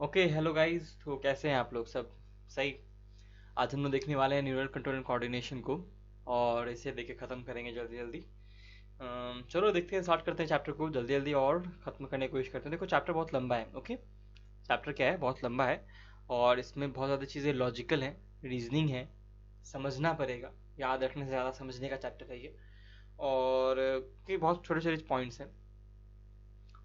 Okay hello guys. तो कैसे हैं आप लोग सब? सही। आज हम लोग देखने वाले हैं न्यूरल कंट्रोल एंड कोऑर्डिनेशन को, और इसे देख के ख़त्म करेंगे जल्दी जल्दी। चलो देखते हैं, स्टार्ट करते हैं चैप्टर को जल्दी जल्दी और ख़त्म करने की कोशिश करते हैं। देखो चैप्टर बहुत लंबा है। ओके, चैप्टर क्या है, बहुत लंबा है और इसमें बहुत ज़्यादा चीज़ें लॉजिकल हैं, रीजनिंग है, समझना पड़ेगा। याद रखने से ज़्यादा समझने का चैप्टर है ये। और कि बहुत छोटे छोटे पॉइंट्स हैं,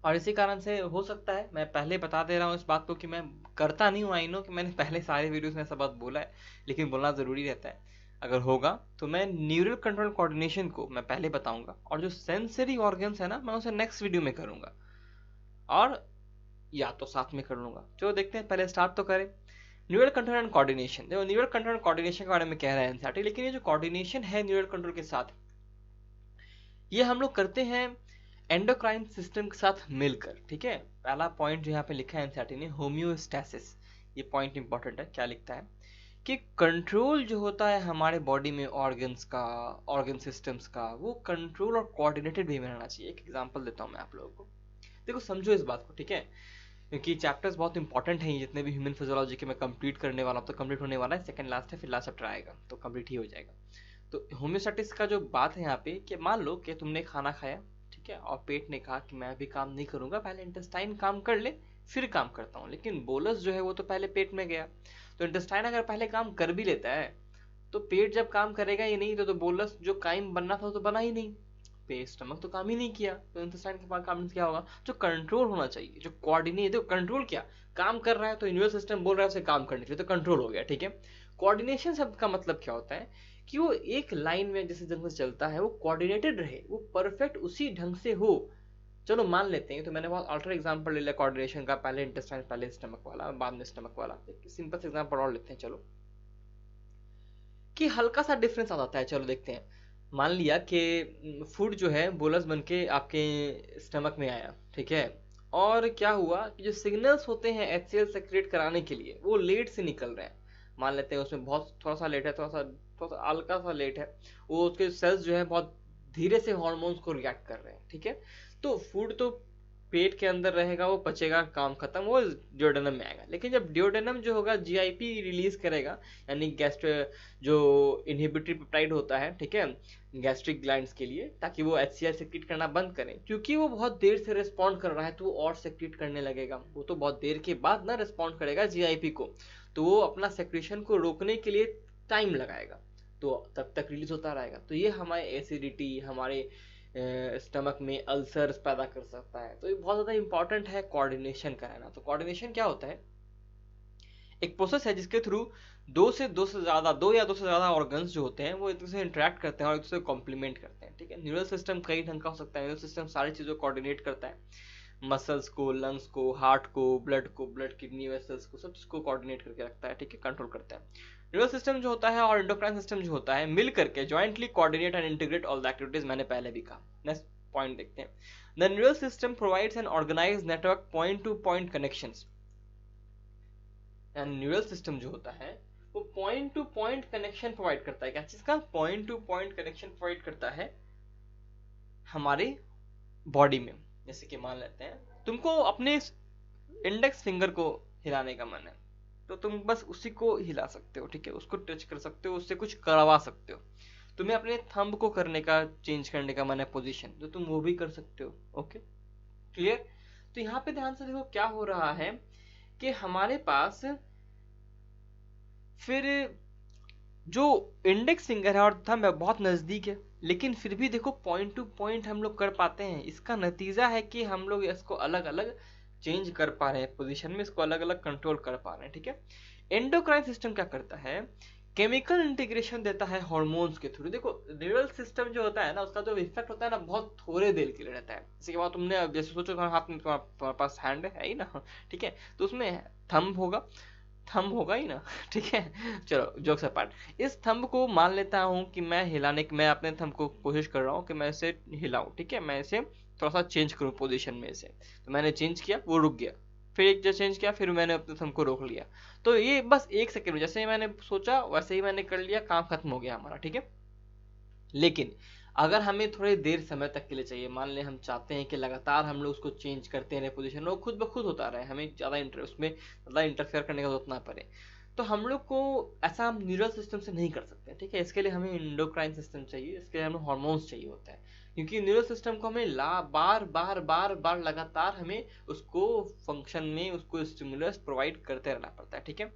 और इसी कारण से हो सकता है, मैं पहले बता दे रहा हूँ इस बात को कि मैं करता नहीं हूँ। आई नो कि मैंने पहले सारे वीडियोस में ऐसा बात बोला है, लेकिन बोलना ज़रूरी रहता है। अगर होगा तो मैं न्यूरल कंट्रोल कोऑर्डिनेशन को मैं पहले बताऊंगा, और जो सेंसरी ऑर्गन्स है ना, मैं उसे नेक्स्ट वीडियो में करूंगा, और या तो साथ में कर लूंगा। चलो देखते हैं, पहले स्टार्ट तो करें। Neural control and coordination. देखो न्यूरल कंट्रोल एंड कोऑर्डिनेशन के बारे में कह रहा है एनसीईआरटी, लेकिन ये जो कोऑर्डिनेशन है न्यूरल कंट्रोल के साथ, ये हम लोग करते हैं एंडोक्राइन सिस्टम के साथ मिलकर। ठीक है, पहला पॉइंट जो यहाँ पे लिखा है एनसीईआरटी ने, होम्योस्टैसिस। ये पॉइंट इंपॉर्टेंट है। क्या लिखता है कि कंट्रोल जो होता है हमारे बॉडी में ऑर्गन्स का, ऑर्गन सिस्टम्स का, वो कंट्रोल और कोऑर्डिनेटेड वे में रहना चाहिए। एक एग्जांपल देता हूँ मैं आप लोगों को। देखो समझो इस बात को, ठीक है, क्योंकि चैप्टर्स बहुत इंपॉर्टेंट हैं। जितने भी ह्यूमन फिजियोलॉजी के मैं कंप्लीट करने वाला हूँ, तो कंप्लीट होने वाला है, सेकंड लास्ट है, फिर लास्ट चैप्टर आएगा तो कंप्लीट ही हो जाएगा। तो होम्योस्टैटिस का जो बात है यहाँ पे, कि मान लो कि तुमने खाना खाया, ठीक है, और पेट ने कहा कि मैं अभी काम नहीं करूंगा, पहले इंटेस्टाइन काम कर ले, फिर काम करता हूँ। लेकिन बोलस जो है वो तो पहले पेट में गया। तो इंटेस्टाइन अगर पहले काम कर भी लेता है, तो पेट जब काम करेगा ही नहीं, तो बोलस जो काम बनना था तो बना ही नहीं। पे स्टमक तो काम ही नहीं किया, तो इंटेस्टाइन के पास काम क्या होगा? जो कंट्रोल होना चाहिए, जो कोऑर्डिनेट, देखो कंट्रोल क्या काम कर रहा है, तो इम्यून सिस्टम बोल रहा है उसे काम करने के लिए, तो कंट्रोल हो गया। ठीक है, कोऑर्डिनेशन शब्द का मतलब क्या होता है कि वो एक लाइन में जैसे ढंग से चलता है, वो कोऑर्डिनेटेड रहे, वो परफेक्ट उसी ढंग से हो। चलो मान लेते हैं, तो मैंने बहुत अल्टर एग्जांपल ले लिया कोऑर्डिनेशन का, पहले इंटेस्टाइन, पहले स्टमक वाला, बाद में स्टमक वाला। सिंपल से एग्जांपल और लेते हैं चलो, कि हल्का सा डिफरेंस आ जाता है। चलो देखते हैं। मान लिया कि फूड जो है बोलस बन के आपके स्टमक में आया, ठीक है, और क्या हुआ कि जो सिग्नल्स होते हैं एचसीएल सेक्रेट कराने के लिए, वो लेट से निकल रहे हैं। मान लेते हैं उसमें बहुत थोड़ा सा लेट है, थोड़ा सा हल्का सा लेट है, वो उसके सेल्स जो है बहुत धीरे से हॉर्मोन्स को रिएक्ट कर रहे हैं। ठीक है, तो फूड तो पेट के अंदर रहेगा, वो पचेगा, काम खत्म, वो डिओडेनम में आएगा। लेकिन जब डिओडेनम जो होगा जीआईपी रिलीज करेगा, यानी गैस्ट्रो, जो इनहिबिटरी पेप्टाइड होता है, ठीक है, गैस्ट्रिक ग्लैंड्स के लिए, ताकि वो एचसीआई सेक्रेट करना बंद करें। क्योंकि वो बहुत देर से रिस्पॉन्ड कर रहा है, तो वो और सेक्रेट करने लगेगा। वो तो बहुत देर के बाद ना रिस्पॉन्ड करेगा जीआईपी को, तो वो अपना सेक्रेशन को रोकने के लिए टाइम लगाएगा, तो तब तक रिलीज होता रहेगा। तो ये हमारे एसिडिटी, हमारे स्टमक में अल्सर्स पैदा कर सकता है। तो ये बहुत ज़्यादा इंपॉर्टेंट है कोऑर्डिनेशन का रहना। तो कोऑर्डिनेशन क्या होता है? एक प्रोसेस है जिसके थ्रू दो या दो से ज़्यादा ऑर्गन्स जो होते हैं, वो एक दूसरे से इंटरेक्ट करते हैं और एक दूसरे को कॉम्प्लीमेंट करते हैं। ठीक है, न्यूरल सिस्टम कई ढंग का हो सकता है। न्यूरल सिस्टम सारी चीज़ों को कोऑर्डिनेट करता है, मसल्स को, लंग्स को, हार्ट को, ब्लड किडनी वेसल्स को, सब चीज़ को कोऑर्डिनेट करके रखता है। ठीक है, कंट्रोल करता है। न्यूरल सिस्टम जो होता है और एंडोक्राइन सिस्टम जो होता है, मिल करके jointly coordinate and integrate all the activities. मैंने पहले भी कहा। नेक्स्ट पॉइंट देखते हैं। The neural system provides an organized network point to point connections. And neural system जो होता है, वो point to point connection provide करता है। क्या चीज का? Point to point connection provide करता है हमारे बॉडी में। जैसे कि मान लेते हैं तुमको अपने इंडेक्स फिंगर को हिलाने का मन है, तो तुम बस उसी को हिला सकते हो। ठीक है, उसको टच कर सकते हो, उससे कुछ करवा सकते हो। तुम्हें अपने थंब को करने का, चेंज करने का मन है पोजीशन, तो तुम वो भी कर सकते हो। Okay, clear? तो यहाँ पे ध्यान से देखो क्या हो रहा है कि हमारे पास फिर जो इंडेक्स फिंगर है और थंब है बहुत नज़दीक है, लेकिन फिर भी देखो पॉइंट टू पॉइंट हम लोग कर पाते हैं। इसका नतीजा है कि हम लोग इसको अलग अलग चेंज कर पा रहे हैं पोजीशन में, इसको अलग अलग कंट्रोल कर पा रहे हैं। ठीक है, एंडोक्राइन सिस्टम क्या करता है? केमिकल इंटीग्रेशन देता है हॉर्मोन्स के थ्रू। देखो न्यूरल सिस्टम जो होता है ना, उसका जो इफेक्ट होता है ना, बहुत थोड़े देर के लिए रहता है। जैसे कि तुमने जैसे सोचो तुम्हारे हाथ में, तुम्हारे पास हैंड है ही ना, ठीक है, तो उसमें थंब होगा, थंब होगा ही ना ठीक है, चलो जोक्स अपार्ट, इस थंब को मान लेता हूँ कि मैं हिलाने की, मैं अपने थंब को कोशिश कर रहा हूँ कि मैं इसे हिलाऊं। ठीक है, मैं इसे थोड़ा सा चेंज करूँ पोजीशन में इसे, तो मैंने चेंज किया, वो रुक गया, फिर एक जगह चेंज किया, फिर मैंने अपने थंब को रोक लिया। तो ये बस एक सेकंड में, जैसे ही मैंने सोचा वैसे ही मैंने कर लिया, काम खत्म हो गया हमारा। ठीक है, लेकिन अगर हमें थोड़ी देर समय तक के लिए चाहिए, मान लें हम चाहते हैं कि लगातार हम लोग उसको चेंज करते रहे पोजीशन, वो खुद ब खुद होता रहे, हमें ज़्यादा उसमें ज़्यादा इंटरफेयर करने का जरूरत ना पड़े, तो हम लोग को ऐसा हम न्यूरल सिस्टम से नहीं कर सकते, ठीक है। इसके लिए हमें इंडोक्राइन सिस्टम चाहिए, इसके लिए हमें हार्मोन्स चाहिए होता है, क्योंकि न्यूरल सिस्टम को हमें बार बार बार बार लगातार हमें उसको फंक्शन में उसको स्टिमुलस प्रोवाइड करते रहना पड़ता है, ठीक है।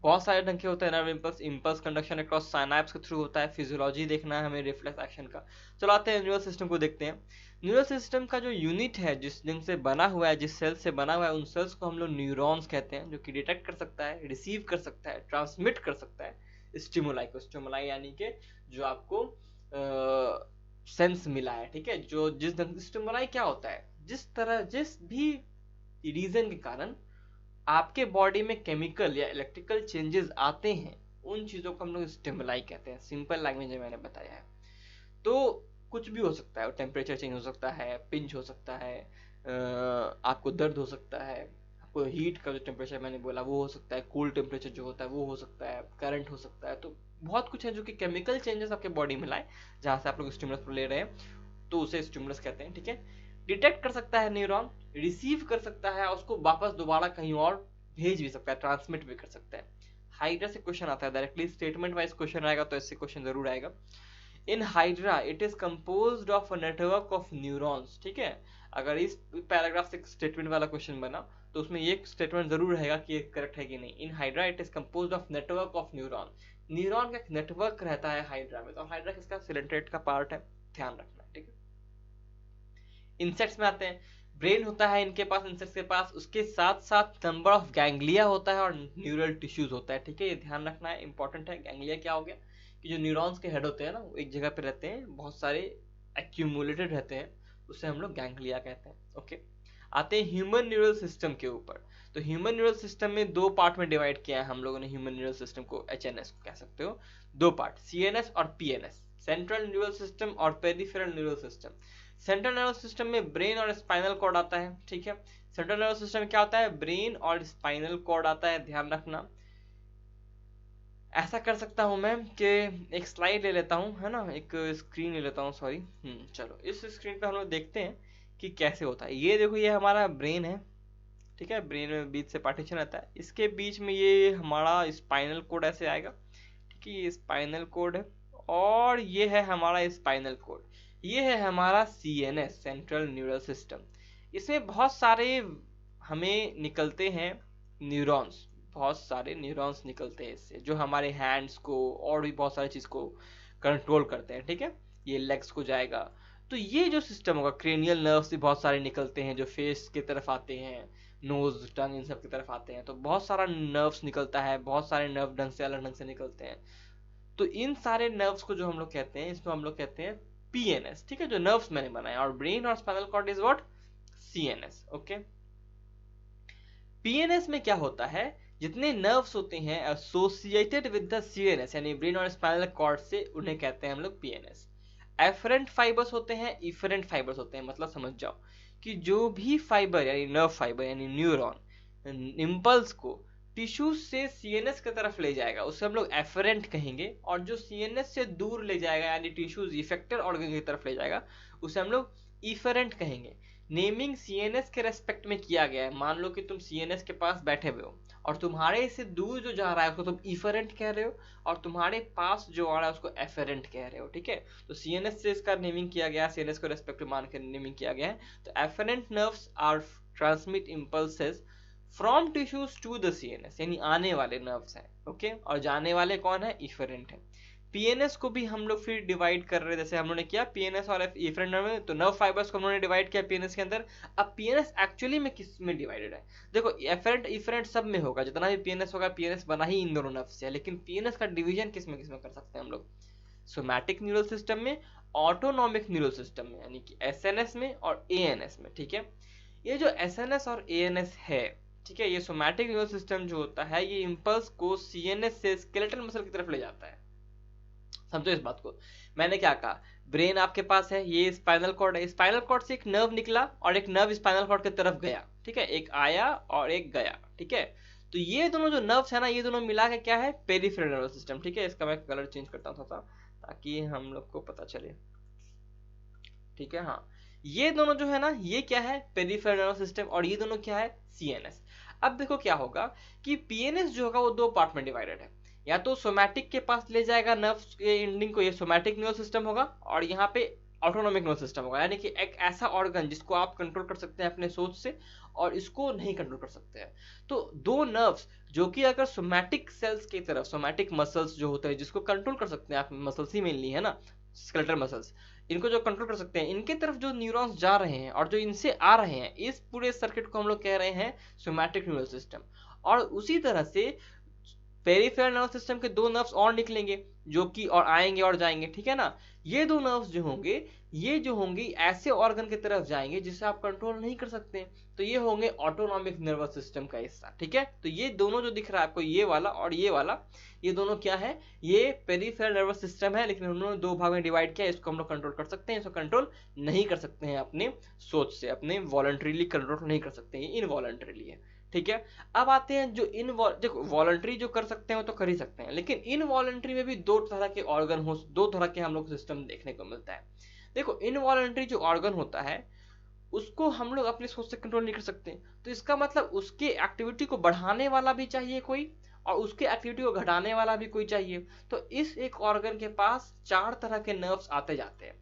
बहुत सारे ढंग के होते हैं nerve impulse, impulse conduction across synapse के थ्रू होता है, फिजियोलॉजी देखना है हमें रिफ्लेक्स एक्शन का। चलो आते हैं न्यूरल सिस्टम को देखते हैं। न्यूरल सिस्टम का जो यूनिट है, जिस जिन से बना हुआ है, जिस सेल से बना हुआ है, उन सेल्स को हम लोग न्यूरॉन्स कहते हैं, जो कि डिटेक्ट कर सकता है, रिसीव कर सकता है, ट्रांसमिट कर सकता है स्टिमुलाई को। स्टिमुलाई यानी कि जो आपको सेंस मिला है, ठीक है, जो जिस ढंग से स्टिमुलाई क्या होता है, जिस भी रीजन के कारण आपके बॉडी में केमिकल या इलेक्ट्रिकल चेंजेस आते हैं, उन चीजों को हम लोग स्टिमुलाई कहते हैं। सिंपल लैंग्वेज में मैंने बताया है। तो कुछ भी हो सकता है, टेम्परेचर चेंज हो सकता है, पिंच हो सकता है, आपको दर्द हो सकता है, आपको हीट का जो टेम्परेचर मैंने बोला वो हो सकता है, कूल टेम्परेचर जो होता है वो हो सकता है, करंट हो सकता है। तो बहुत कुछ है जो कि केमिकल चेंजेस आपके बॉडी में लाए, जहाँ से आप लोग स्टिमुलस ले रहे हैं, तो उसे स्टिमुलस कहते हैं, ठीक है। डिटेक्ट कर सकता है न्यूरॉन, रिसीव कर सकता है, उसको वापस दोबारा कहीं और भेज भी सकता है, ट्रांसमिट भी कर सकता है। हाइड्रा से क्वेश्चन आता है, डायरेक्टली स्टेटमेंट वाइज क्वेश्चन आएगा तो ऐसे क्वेश्चन जरूर आएगा। In hydra it is composed of a network of neurons, ठीक है। अगर इस पैराग्राफ से स्टेटमेंट वाला क्वेश्चन बना तो उसमें ये स्टेटमेंट जरूर रहेगा कि ये करेक्ट है कि नहीं। In hydra it is composed of network of neuron, neuron का एक नेटवर्क रहता है हाइड्रा में। तो हाइड्रा किसका सिलेंट्रेट का पार्ट है, ध्यान रखना, ठीक है। इंसेक्ट्स में आते हैं, ब्रेन होता है इनके पास, इंसेक्ट्स के पास, उसके साथ साथ नंबर ऑफ गैंग्लिया होता है और न्यूरल टिश्यूज होता है, ठीक है। ये ध्यान रखना है, इंपॉर्टेंट है। गैंग्लिया क्या हो गया कि जो न्यूरॉन्स के हेड होते हैं ना, वो एक जगह पे रहते हैं, बहुत सारे एक्यूमुलेटेड रहते हैं, उसे हम लोग गैंग्लिया कहते हैं, ओके। आते हैं ह्यूमन न्यूरल सिस्टम के ऊपर। तो ह्यूमन न्यूरल सिस्टम में दो पार्ट में डिवाइड किया है हम लोगों ने ह्यूमन न्यूरल सिस्टम को, एचएनएस को कह सकते हो, दो पार्ट, सीएनएस और पीएनएस, सेंट्रल न्यूरल सिस्टम और peripheral neural system. Central nervous system में ब्रेन और स्पाइनल कॉर्ड आता है, ठीक है। सेंट्रल नर्वस सिस्टम में क्या होता है, ब्रेन और स्पाइनल कॉर्ड आता है, ध्यान रखना। ऐसा कर सकता हूं मैं कि एक स्लाइड ले लेता हूं, है ना, एक स्क्रीन ले लेता हूं, सॉरी। चलो इस स्क्रीन पे हम लोग देखते हैं कि कैसे होता है। ये देखो, ये हमारा ब्रेन है, ठीक है। ब्रेन में बीच से पार्टीशन रहता है, इसके बीच में ये हमारा स्पाइनल कोड ऐसे आएगा, ठीक है। ये स्पाइनल कोड है और ये है हमारा स्पाइनल कोड। ये है हमारा सीएनएस, सेंट्रल न्यूरल सिस्टम। इसमें बहुत सारे हमें निकलते हैं न्यूरॉन्स, बहुत सारे न्यूरॉन्स निकलते हैं इससे, जो हमारे हैंड्स को और भी बहुत सारी चीज को कंट्रोल करते हैं, ठीक है। ये लेग्स को जाएगा। तो ये जो सिस्टम होगा, क्रेनियल नर्व्स भी बहुत सारे निकलते हैं जो फेस की तरफ आते हैं, नोज, टंग, इन सब की तरफ आते हैं। तो बहुत सारा नर्व्स निकलता है, बहुत सारे नर्व ढंग से अलग ढंग से निकलते हैं। तो इन सारे नर्व्स को जो हम लोग कहते हैं, इसको हम लोग कहते हैं पीएनएस, ठीक है, जो नर्व्स मैंने बनाया। और ब्रेन और spinal cord is what, CNS, okay. PNS में क्या होता है, जितने नर्व्स होते हैं एसोसिएटेड विद द सीएनएस, यानी ब्रेन और स्पाइनल कॉर्ड से, उन्हें कहते हैं हम लोग पीएनएस। एफरेंट फाइबर्स होते हैं, इफरेंट फाइबर्स होते हैं। मतलब समझ जाओ कि जो भी फाइबर यानी नर्व फाइबर यानी न्यूरॉन इम्पल्स को टिश्यूज से सीएनएस की तरफ ले जाएगा, उसे हम लोग एफरेंट कहेंगे। और जो सीएनएस से दूर ले जाएगा यानी टिश्यूज इफेक्टेड ऑर्गन की तरफ ले जाएगा, उसे हम लोग इफरेंट कहेंगे। नेमिंग सीएनएस के रेस्पेक्ट में किया गया है। मान लो कि तुम सीएनएस के पास बैठे हुए हो और तुम्हारे से दूर जो जा रहा है उसको तुम इफरेंट कह रहे हो, और तुम्हारे पास जो आ रहा है उसको एफरेंट कह रहे हो, ठीक है। तो सीएनएस से इसका नेमिंग किया गया, सीएनएस को रेस्पेक्ट मान के नेमिंग किया गया है। तो afferent nerves are transmit impulses from tissues to the CNS, यानी आने वाले नर्व्स हैं, ओके। और जाने वाले कौन है, इफरेंट है। पीएनएस को भी हम लोग फिर डिवाइड कर रहे हैं, जैसे हम लोगों ने किया पीएनएस और इफरेंट नर्व में, तो नर्व फाइबर्स को हम लोगों ने डिवाइड किया पीएनएस के अंदर। अब पीएनएस एक्चुअली में किस में डिवाइडेड है, देखो एफरेंट इफरेंट सब में होगा, जितना भी पीएनएस होगा, पीएनएस बना ही इन दोनों नर्व से है। लेकिन पीएनएस का डिवीजन किस में कर सकते हैं हम लोग, सोमैटिक न्यूरल सिस्टम में, ऑटोनॉमिक न्यूरल सिस्टम में, यानी कि एसएनएस में और एएनएस में, ठीक है। ये जो एसएनएस और एएनएस है, ठीक है, ये सोमैटिक न्यूरल सिस्टम जो होता है, ये इंपल्स को सीएनएस से स्केलेटल मसल की तरफ ले जाता है। समझो इस बात को। मैंने क्या कहा, ब्रेन आपके पास है, ये स्पाइनल कॉर्ड है, स्पाइनल कॉर्ड से एक नर्व निकला और एक नर्व स्पाइनल कॉर्ड की तरफ गया, ठीक है, एक आया और एक गया, ठीक है। तो ये दोनों जो नर्व्स है ना, ये दोनों मिला के क्या है, पेरिफेरल नर्वस सिस्टम, ठीक है। इसका मैं कलर चेंज करता हूँ थोड़ा, ताकि हम लोग को पता चले। ठीक है। हाँ, ये दोनों जो है ना, ये क्या है, पेरिफेरल नर्वस सिस्टम, और ये दोनों क्या है, सीएनएस। अब देखो क्या होगा कि पीएनएस जो होगा वो दो पार्ट में डिवाइडेड है। या तो सोमैटिक के पास ले जाएगा नर्व्स के एंडिंग को, ये सोमैटिक नर्वस सिस्टम होगा, और यहाँ पे ऑटोनॉमिक नर्वस सिस्टम होगा, यानी कि एक ऐसा ऑर्गन जिसको आप कंट्रोल कर सकते हैं अपने सोच से और इसको नहीं कंट्रोल कर सकते हैं। तो दो नर्व्स जो कि अगर सोमैटिक सेल्स की तरफ, सोमैटिक मसल्स जो होते हैं जिसको कंट्रोल कर सकते हैं आप, मसल्स ही मेनली है ना, स्केलेटल मसल्स, इनको जो कंट्रोल कर सकते हैं, इनके तरफ जो न्यूरॉन्स जा रहे हैं और जो इनसे आ रहे हैं, इस पूरे सर्किट को हम लोग कह रहे हैं सोमैटिक न्यूरल सिस्टम। और उसी तरह से पेरिफेरल नर्वस सिस्टम के दो नर्व्स और निकलेंगे जो कि और आएंगे और जाएंगे, ठीक है ना। ये दो नर्व्स जो होंगे, ये जो होंगे ऐसे ऑर्गन की तरफ जाएंगे जिसे आप कंट्रोल नहीं कर सकते, तो ये होंगे ऑटोनॉमिक नर्वस सिस्टम का हिस्सा, ठीक है। तो ये दोनों जो दिख रहा है आपको, ये वाला और ये वाला, ये दोनों क्या है, ये पेरिफेरल नर्वस सिस्टम है, लेकिन उन्होंने दो भाग में डिवाइड किया। इसको हम लोग कंट्रोल कर सकते हैं, इसको कंट्रोल नहीं कर सकते हैं अपने सोच से, अपने वॉलंटरीली कंट्रोल नहीं कर सकते हैं, इनवॉलंटरीली है, ठीक है। अब आते हैं जो देखो वॉलंटरी जो कर सकते हैं वो तो कर ही सकते हैं, लेकिन इनवॉलंटरी में भी दो तरह के ऑर्गन हो, दो तरह के हम लोग सिस्टम देखने को मिलता है। देखो इनवॉलंटरी जो ऑर्गन होता है उसको हम लोग अपनी सोच से कंट्रोल नहीं कर सकते, तो इसका मतलब उसके एक्टिविटी को बढ़ाने वाला भी चाहिए कोई, और उसके एक्टिविटी को घटाने वाला भी कोई चाहिए। तो इस एक ऑर्गन के पास चार तरह के नर्व्स आते जाते हैं,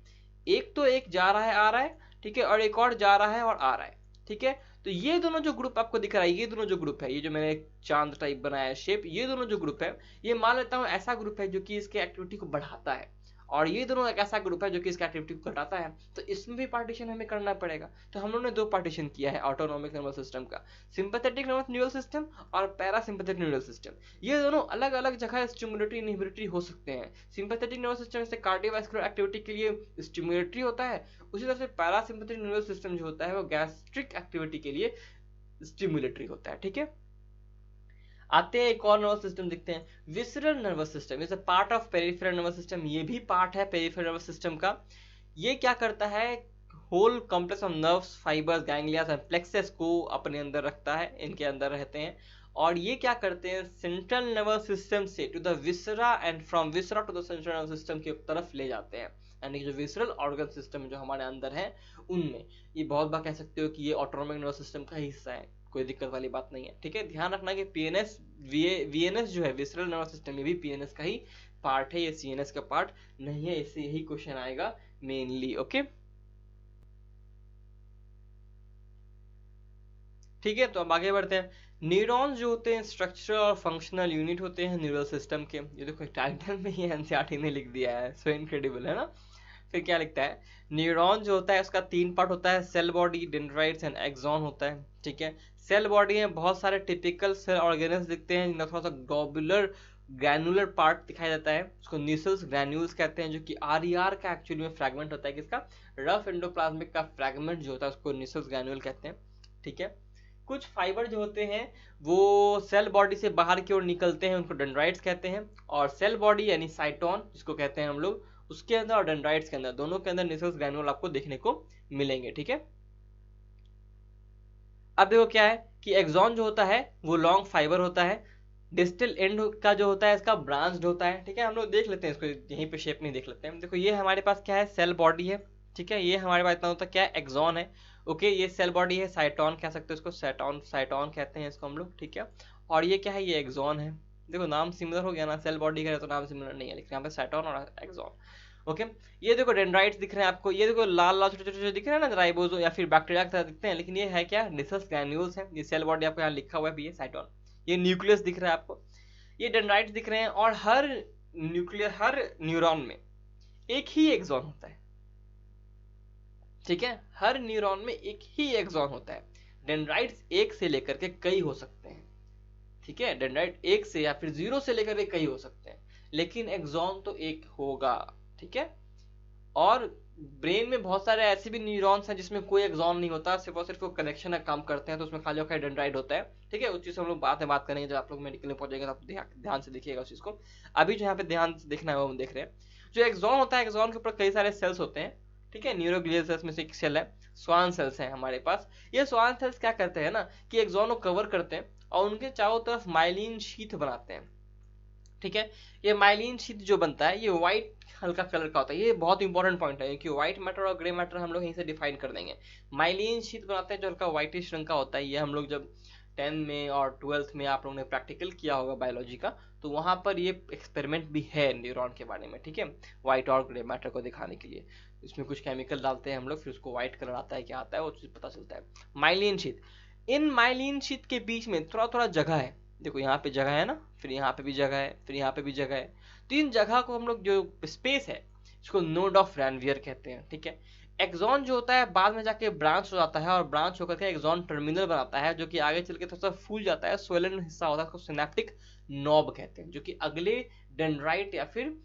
एक तो एक जा रहा है आ रहा है, ठीक है, और एक और जा रहा है और आ रहा है, ठीक है। तो ये दोनों जो ग्रुप आपको दिख रहा है, ये दोनों जो ग्रुप है, ये जो मैंने एक चांद टाइप बनाया है शेप, ये दोनों जो ग्रुप है, ये मान लेता हूँ ऐसा ग्रुप है जो कि इसके एक्टिविटी को बढ़ाता है, और ये दोनों एक ऐसा ग्रुप है जो कि इसकी एक्टिविटी को घटाता है। तो इसमें भी पार्टीशन हमें करना पड़ेगा। तो हम लोगों ने दो पार्टीशन किया है ऑटोनॉमिक नर्वस सिस्टम का, सिंपैथेटिक नर्वस न्यूरल सिस्टम और पैरासिम्पैथेटिक न्यूरल सिस्टम। ये दोनों अलग अलग जगह स्टिमुलेटरी इनहिबिटरी हो सकते हैं। सिंपैथेटिक नर्वस सिस्टम से कार्डियोवैस्कुलर एक्टिविटी के लिए स्टिमुलेटरी होता है, उसी तरह से पैरासिम्पैथेटिक न्यूरल सिस्टम जो होता है वो गैस्ट्रिक एक्टिविटी के लिए स्टिमुलेटरी होता है, ठीक है। आते हैं एक और नर्वस सिस्टम देखते हैं, visceral nervous system is a part of peripheral nervous system. ये भी पार्ट है पेरिफेरल नर्वस सिस्टम का। ये क्या करता है, whole complex of nerves, fibres, ganglias and plexus को अपने अंदर रखता है, इनके अंदर रहते हैं। और ये क्या करते हैं, सेंट्रल नर्वस सिस्टम से to the viscera and from viscera to the central nervous system की तरफ ले जाते हैं। यानी कि जो विसरल ऑर्गन सिस्टम जो हमारे अंदर है उनमें, ये बहुत बार कह सकते हो कि ये ऑटोनॉमिक नर्वस सिस्टम का हिस्सा है, कोई दिक्कत वाली बात नहीं है, ठीक है। ध्यान रखना कि पीएनएस वीएनएस जो है विसरल नर्वस सिस्टम, ये भी पीएनएस का ही पार्ट है, ये सीएनएस का पार्ट नहीं है। इससे यही क्वेश्चन आएगा मेनली, ओके ठीक है। तो अब आगे बढ़ते हैं। न्यूरॉन्स जो होते हैं स्ट्रक्चरल और फंक्शनल यूनिट होते हैं न्यूरल सिस्टम के। ये देखो टाइटल में ही एनसीईआरटी ने लिख दिया है, सो इनक्रेडिबल है ना। फिर क्या लिखता है, न्यूरॉन जो होता है उसका तीन पार्ट होता है, cell body, dendrites and axon होता है, ठीक है। सेल बॉडी में बहुत सारे टिपिकल सेल ऑर्गेनेल्स दिखते हैं, जिनका थोड़ा सा ग्लोबुलर ग्रैनुलर पार्ट दिखाई देता है, उसको न्यूसल्स ग्रैन्यूल्स कहते हैं, जो कि आरईआर का एक्चुअली में फ्रैगमेंट होता है, किसका, रफ एंडोप्लाज्मिक का फ्रैगमेंट जो होता है उसको न्यूसल्स ग्रैन्यूल कहते हैं, ठीक है। कुछ फाइबर जो होते हैं वो सेल बॉडी से बाहर की ओर निकलते हैं, उनको डेंड्राइट्स कहते हैं। और सेल बॉडी यानी साइटोन जिसको कहते हैं हम लोग, उसके अंदर और डेंड्राइट्स के अंदर, दोनों के अंदर न्यूसल्स ग्रैन्यूल आपको देखने को मिलेंगे, ठीक है। अब देखो क्या है कि एक्सॉन जो होता है वो लॉन्ग फाइबर होता है, डिस्टल एंड का जो होता है इसका ब्रांच्ड होता है, ठीक है। हम लोग देख लेते हैं इसको, यहीं पे शेप में देख लेते हैं। देखो ये हमारे पास क्या है, सेल बॉडी है, ठीक है। ये हमारे पास इतना होता है क्या है, एक्सॉन है, ओके। ये सेल बॉडी है, साइटोन कह सकते हो इसको, साइटोन कहते हैं इसको हम लोग, ठीक है। और ये क्या है, ये एक्सॉन है। देखो नाम सिमिलर हो गया ना, सेल बॉडी का तो नाम सिमिलर नहीं है, लेकिन यहाँ पे साइटोन और एक्सॉन, ओके। ये देखो डेंड्राइट्स दिख रहे हैं आपको, ये देखो लाल लाल छोटे छोटे दिख रहे हैं ना, राइबोसोम या फिर बैक्टीरिया की तरह दिखते हैं, लेकिन ये है क्या, न्यूसल्स ग्रैन्यूल्स है। ये सेल बॉडी आपको यहाँ लिखा हुआ है भी, ये साइटोन, ये न्यूक्लियस दिख रहा है आपको, ये डेंड्राइट्स दिख रहे हैं। और हर न्यूरॉन में एक ही एक्सॉन होता है, ठीक है। हर न्यूरॉन में एक ही एक्सॉन होता है। डेंड्राइट्स एक से लेकर के कई हो सकते हैं, ठीक है। डेंड्राइट एक से या फिर 0 से लेकर के कई हो सकते हैं, लेकिन एक्सॉन तो एक होगा, ठीक है। और ब्रेन में बहुत सारे ऐसे भी न्यूरॉन्स हैं जिसमें कोई एक्सॉन नहीं होता, सिर्फ और सिर्फ वो कनेक्शन का काम करते हैं, तो उसमें खाली और खाली डेंड्राइट होता है, ठीक है। उस चीज से हम लोग बाद में बात करेंगे, जब आप लोग मेडिकल में पहुंचेंगे तो आप ध्यान से देखिएगा उस चीज को। अभी जो यहाँ पे ध्यान से देखना है वो हम देख रहे हैं। जो एक्सॉन होता है, एक्सॉन के ऊपर कई सारे सेल्स होते हैं, ठीक है। न्यूरोग्लियल सेल्स में से एक सेल है, स्वान सेल्स हैं हमारे पास। ये स्वान सेल्स क्या करते हैं ना कि एक्सॉन को कवर करते हैं और उनके चारों तरफ माइलिन शीथ बनाते हैं, ठीक है। ये माइलिन शीट जो बनता है ये व्हाइट हल्का कलर का होता है, ये बहुत इंपॉर्टेंट पॉइंट है क्योंकि व्हाइट मैटर और ग्रे मैटर हम लोग यहीं से डिफाइन कर देंगे। माइलिन शीट बनाते हैं जो हल्का व्हाइटिश रंग का होता है, ये हम लोग जब 10 में और 12th में आप लोगों ने प्रैक्टिकल किया होगा बायोलॉजी का, तो वहां पर ये एक्सपेरिमेंट भी है न्यूरॉन के बारे में, ठीक है, व्हाइट और ग्रे मैटर को दिखाने के लिए। इसमें कुछ केमिकल डालते हैं हम लोग, फिर उसको व्हाइट कलर आता है, क्या आता है वो चीज पता चलता है। माइलिन शीट, इन माइलिन शीट के बीच में थोड़ा थोड़ा जगह है, देखो यहाँ पे जगह है ना, फिर यहाँ पे भी जगह है, फिर यहाँ पे भी जगह है, तो इन जगह को हम लोग जो स्पेस है इसको नोड ऑफ रैनवियर कहते हैं, ठीक है। एक्सॉन जो होता है बाद में जाके ब्रांच हो जाता है और ब्रांच होकर के एक्सॉन टर्मिनल बनाता है जो कि आगे चल के थोड़ा सा फूल जाता है, स्वेलन हिस्सा होता है, उसको सिनेप्टिक नॉब कहते हैं, जो कि अगले डेंड्राइट या फिर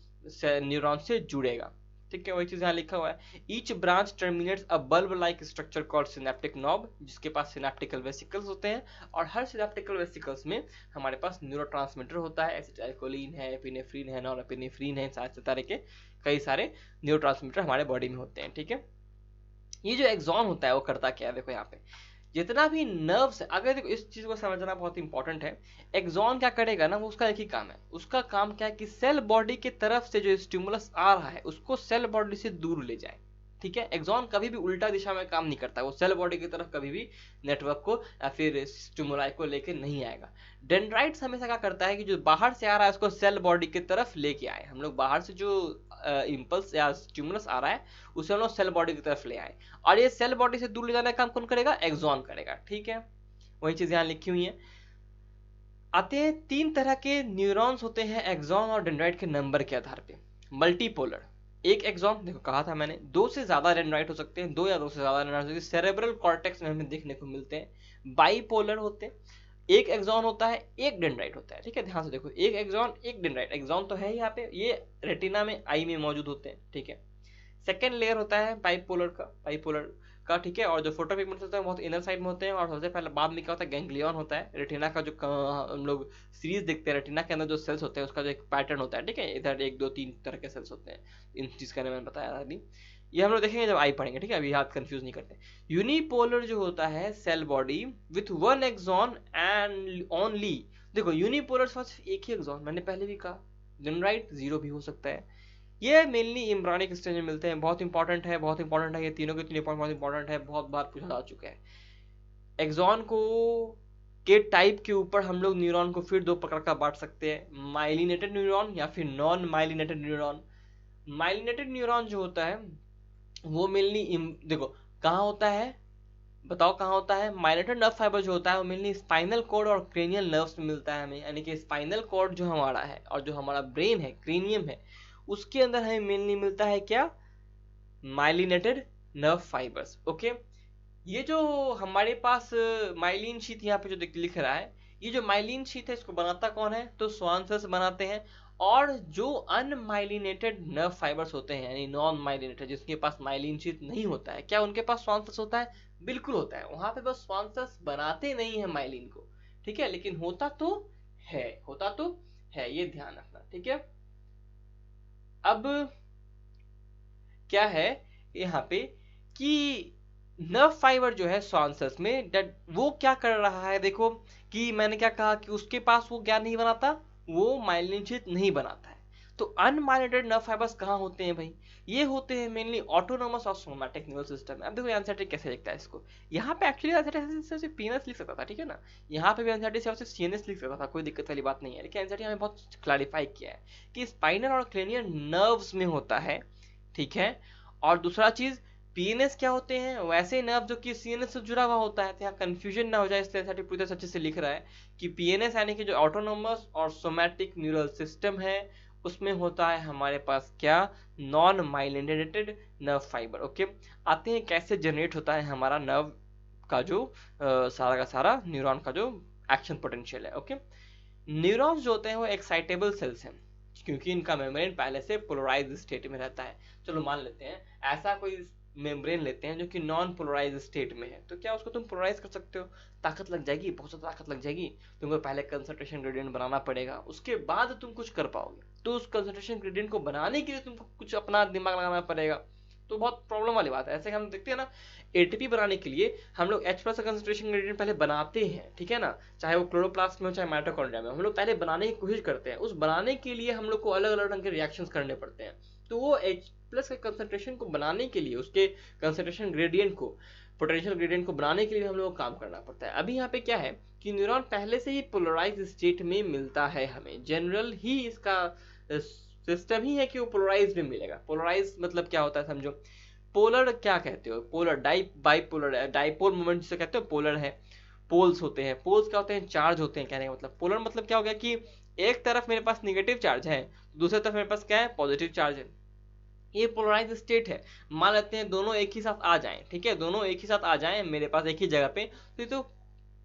न्यूरॉन से जुड़ेगा, ठीक है। वही चीज यहाँ लिखा हुआ है, ईच ब्रांच टर्मिनेट्स अ bulb like structure called synaptic knob, जिसके पास सिनेप्टिकल वेसिकल्स होते हैं, और हर सिनेप्टिकल वेसिकल्स में हमारे पास न्यूरोट्रांसमीटर होता है, एसिटाइलकोलिन है, एपिनेफ्रिन है, नॉरएपिनेफ्रिन है, सारे तरह के कई सारे न्यूरोट्रांसमीटर हमारे बॉडी में होते हैं, ठीक है। ये जो एक्सॉन होता है वो करता क्या है, देखो यहाँ पे जितना भी नर्व्स है, अगर देखो इस चीज को समझना बहुत इंपॉर्टेंट है। एक्सॉन क्या करेगा ना, वो उसका एक ही काम है, उसका काम क्या है कि सेल बॉडी की तरफ से जो स्टिमुलस आ रहा है उसको सेल बॉडी से दूर ले जाए, ठीक है। एक्सॉन कभी भी उल्टा दिशा में काम नहीं करता, वो सेल बॉडी की तरफ कभी भी नेटवर्क को या फिर स्टिमुलाई को लेके नहीं आएगा। डेंड्राइट्स हमेशा क्या करता है कि जो बाहर से आ रहा है उसको सेल बॉडी की तरफ लेके आए, हम लोग बाहर से जो इम्पल्स या स्टिमुलस आ रहा है उसे हम लोग सेल बॉडी की तरफ ले आए, और ये सेल बॉडी से दूर ले जाने का काम कौन करेगा, एक्सॉन करेगा, ठीक है। वही चीज यहाँ लिखी हुई है। आते हैं, तीन तरह के न्यूरॉन्स होते हैं एक्सॉन और डेंड्राइट के नंबर के आधार पे। मल्टीपोलर, एक एक्सॉन, देखो कहा था मैंने, दो से ज्यादा डेंड्राइट हो सकते हैं, दो या दो से ज्यादा डेंड्राइट हो सकते हैं, सेरेब्रल कॉर्टेक्स में हमें देखने को मिलते हैं। बाइपोलर होते हैं, एक एक्सॉन होता है एक डेंड्राइट होता है, ठीक है, ध्यान से देखो, एक एक्सॉन एक डेंड्राइट, एक्सॉन तो है यहाँ पे, ये रेटिना में आई में मौजूद होते हैं, ठीक है। सेकेंड लेयर होता है बाइपोलर का, ठीक है, और जो फोटोपिगमेंट्स होते हैं बहुत इनर साइड में होते हैं, और सबसे पहले बाद में क्या होता है, गैंग्लियन होता है, रेटिना का जो हम लोग सीरीज देखते हैं, रेटिना के अंदर जो सेल्स होते हैं उसका जो एक पैटर्न होता है, ठीक है, इधर एक दो तीन तरह के सेल्स होते हैं, इन चीज का मैंने बताया अभी, ये हम लोग देखेंगे जब आई पढ़ेंगे, ठीक है, अभी हाथ कंफ्यूज नहीं करते। यूनिपोलर जो होता है cell body with one axon and only, देखो यूनिपोलर सिर्फ एक ही एक्सॉन, मैंने पहले भी कहा, डेंड्राइट जीरो भी हो सकता है, ये मेनली इम्ब्रानिक स्टेज में मिलते हैं, बहुत इंपॉर्टेंट है, बहुत इंपॉर्टेंट है, ये तीनों के तीनों पॉइंट बहुत इंपॉर्टेंट है, बहुत बार पूछा जा चुका है। एक्सॉन को के टाइप के ऊपर हम लोग न्यूरॉन को फिर दो प्रकार का बांट सकते हैं, माइलिनेटेड न्यूरॉन या फिर non myelinated neuron. Myelinated neuron जो होता है वो मेनली देखो कहाँ होता है, बताओ कहाँ होता है, माइलिनेटेड नर्व फाइबर जो होता है वो मेनली स्पाइनल कॉर्ड और क्रेनियल नर्व्स में मिलता है हमें, यानी कि स्पाइनल कॉर्ड जो हमारा है और जो हमारा ब्रेन है, क्रेनियम है, उसके अंदर हमें मेनली मिलता है क्या, माइलिनेटेड नर्व फाइबर्स, ओके। ये जो हमारे पास माइलिन शीथ यहाँ पे जो लिख रहा है, ये जो माइलिन शीथ है इसको बनाता कौन है, तो स्वान सेल्स बनाते हैं, और जो अनमाइलिनेटेड नर्व फाइबर्स होते हैं यानी नॉन माइलिनेटेड, जिसके पास माइलिन शीथ नहीं होता है, क्या उनके पास स्वान सेल्स होता है, बिल्कुल होता है, वहां पे बस स्वान सेल्स बनाते नहीं है माइलिन को, ठीक है, लेकिन होता तो है, होता तो है, ये ध्यान रखना, ठीक है। अब क्या है यहाँ पे कि नर्व फाइबर जो है स्वान में वो क्या कर रहा है, देखो कि मैंने क्या कहा कि उसके पास वो क्या नहीं बनाता, वो माइलिन शीथ नहीं बनाता है, तो अनमाइलिनेटेड नर्व फाइबर्स कहाँ होते हैं भाई, ये होते हैं मेनली ऑटोनोमस और सोमैटिक नर्वस सिस्टम। अब देखो एंजाइटी कैसे लिखता है इसको, यहाँ पे एक्चुअली एंजाइटी से पीएनएस लिख सकता था, ठीक है ना, यहाँ पे भी एंजाइटी से सीएनएस लिख सकता था, कोई दिक्कत वाली बात नहीं है, लेकिन एंजाइटी हमें बहुत क्लैरिफाई किया है कि स्पाइनल और क्रेनियल नर्व्स में होता है, ठीक है। और दूसरा चीज, पीएनएस क्या होते हैं, वैसे नर्व जो कि सीएनएस से जुड़ा हुआ होता है, तो यहाँ कंफ्यूजन ना हो जाए इसलिए एनसीईआरटी पूरी तरह अच्छे से लिख रहा है कि पीएनएस यानी कि जो ऑटोनोमस और सोमैटिक न्यूरल सिस्टम है उसमें होता है हमारे पास क्या, non myelinated nerve fibre, okay. आते हैं कैसे जनरेट होता है हमारा नर्व का जो सारा का सारा न्यूरॉन का जो एक्शन पोटेंशियल है, ओके। न्यूरॉन्स जो होते हैं वो एक्साइटेबल सेल्स हैं क्योंकि इनका मेम्ब्रेन पहले से पोलराइज स्टेट में रहता है, चलो मान लेते हैं ऐसा कोई मेम्ब्रेन लेते हैं जो कि नॉन पोलराइज स्टेट में है, तो क्या उसको तुम पोलराइज कर सकते हो, ताकत लग जाएगी, बहुत ज्यादा ताकत लग जाएगी, तुमको पहले कंसंट्रेशन ग्रेडियंट बनाना पड़ेगा, उसके बाद तुम कुछ कर पाओगे, तो उस कंसंट्रेशन ग्रेडियंट को बनाने के लिए तुमको कुछ अपना दिमाग लगाना पड़ेगा, तो बहुत प्रॉब्लम वाली बात है। ऐसे हम देखते हैं ना, एटीपी बनाने के लिए हम लोग H+ का कंसंट्रेशन ग्रेडियंट पहले बनाते हैं, ठीक है ना, चाहे वो क्लोरोप्लास्ट में हो चाहे माइटोकॉन्ड्रिया में, हम लोग पहले बनाने की कोशिश करते हैं। उस बनाने के लिए हम लोग को अलग अलग ढंग के रिएक्शंस करने पड़ते हैं। तो वो H+ के कंसंट्रेशन को बनाने के लिए, उसके कंसंट्रेशन ग्रेडियंट को, पोटेंशियल ग्रेडियंट को बनाने के लिए हम लोग को काम करना पड़ता है। अभी यहाँ पे क्या है कि न्यूरॉन पहले से ही पोलराइज स्टेट में मिलता है हमें, जनरल ही इसका सिस्टम ही है कि वो पोलराइज में मिलेगा। पोलराइज मतलब क्या होता है समझो, पोलर क्या कहते हो, पोलर बाइपोलर, डाइपोल मोमेंट जिसे कहते हो पोलर है। पोल्स होते हैं, पोल्स क्या होते हैं, चार्ज होते हैं। कहने का मतलब पोलर मतलब क्या हो गया कि एक तरफ मेरे पास निगेटिव चार्ज है, दूसरी तरफ मेरे पास क्या है, पॉजिटिव चार्ज है। ये पोलराइज स्टेट है। मान लेते हैं दोनों एक ही साथ आ जाएं, ठीक है, दोनों एक ही साथ आ जाएं मेरे पास एक ही जगह पे, तो ये तो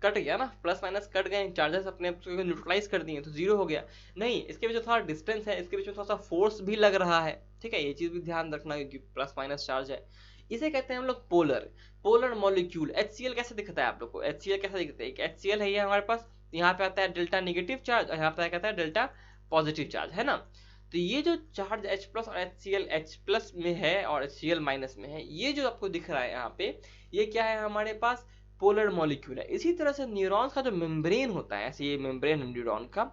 कट गया ना, प्लस माइनस कट गए, चार्जेस अपने आप को न्यूट्रलाइज कर दिए, तो जीरो हो गया। नहीं, इसके बीच में थोड़ा डिस्टेंस है, इसके बीच में थोड़ा सा फोर्स भी लग रहा है, ठीक है, ये चीज भी ध्यान रखना क्योंकि प्लस माइनस चार्ज है। इसे कहते हैं हम लोग पोलर, पोलर मॉलिक्यूल। HCl कैसे दिखता है आप लोग को, HCl कैसा दिखता है, एक HCl है ये हमारे पास, यहाँ पे आता है डेल्टा नेगेटिव चार्ज और यहाँ पे कहता है डेल्टा पॉजिटिव चार्ज, है ना। तो ये जो चार्ज H+ और HCl H+ में है और HCl माइनस में है, ये जो आपको दिख रहा है यहाँ पे, ये क्या है हमारे पास, पोलर मॉलिक्यूल है। इसी तरह से न्यूरॉन्स का जो मेम्ब्रेन होता है, ऐसे ये मेम्ब्रेन है न्यूरॉन का,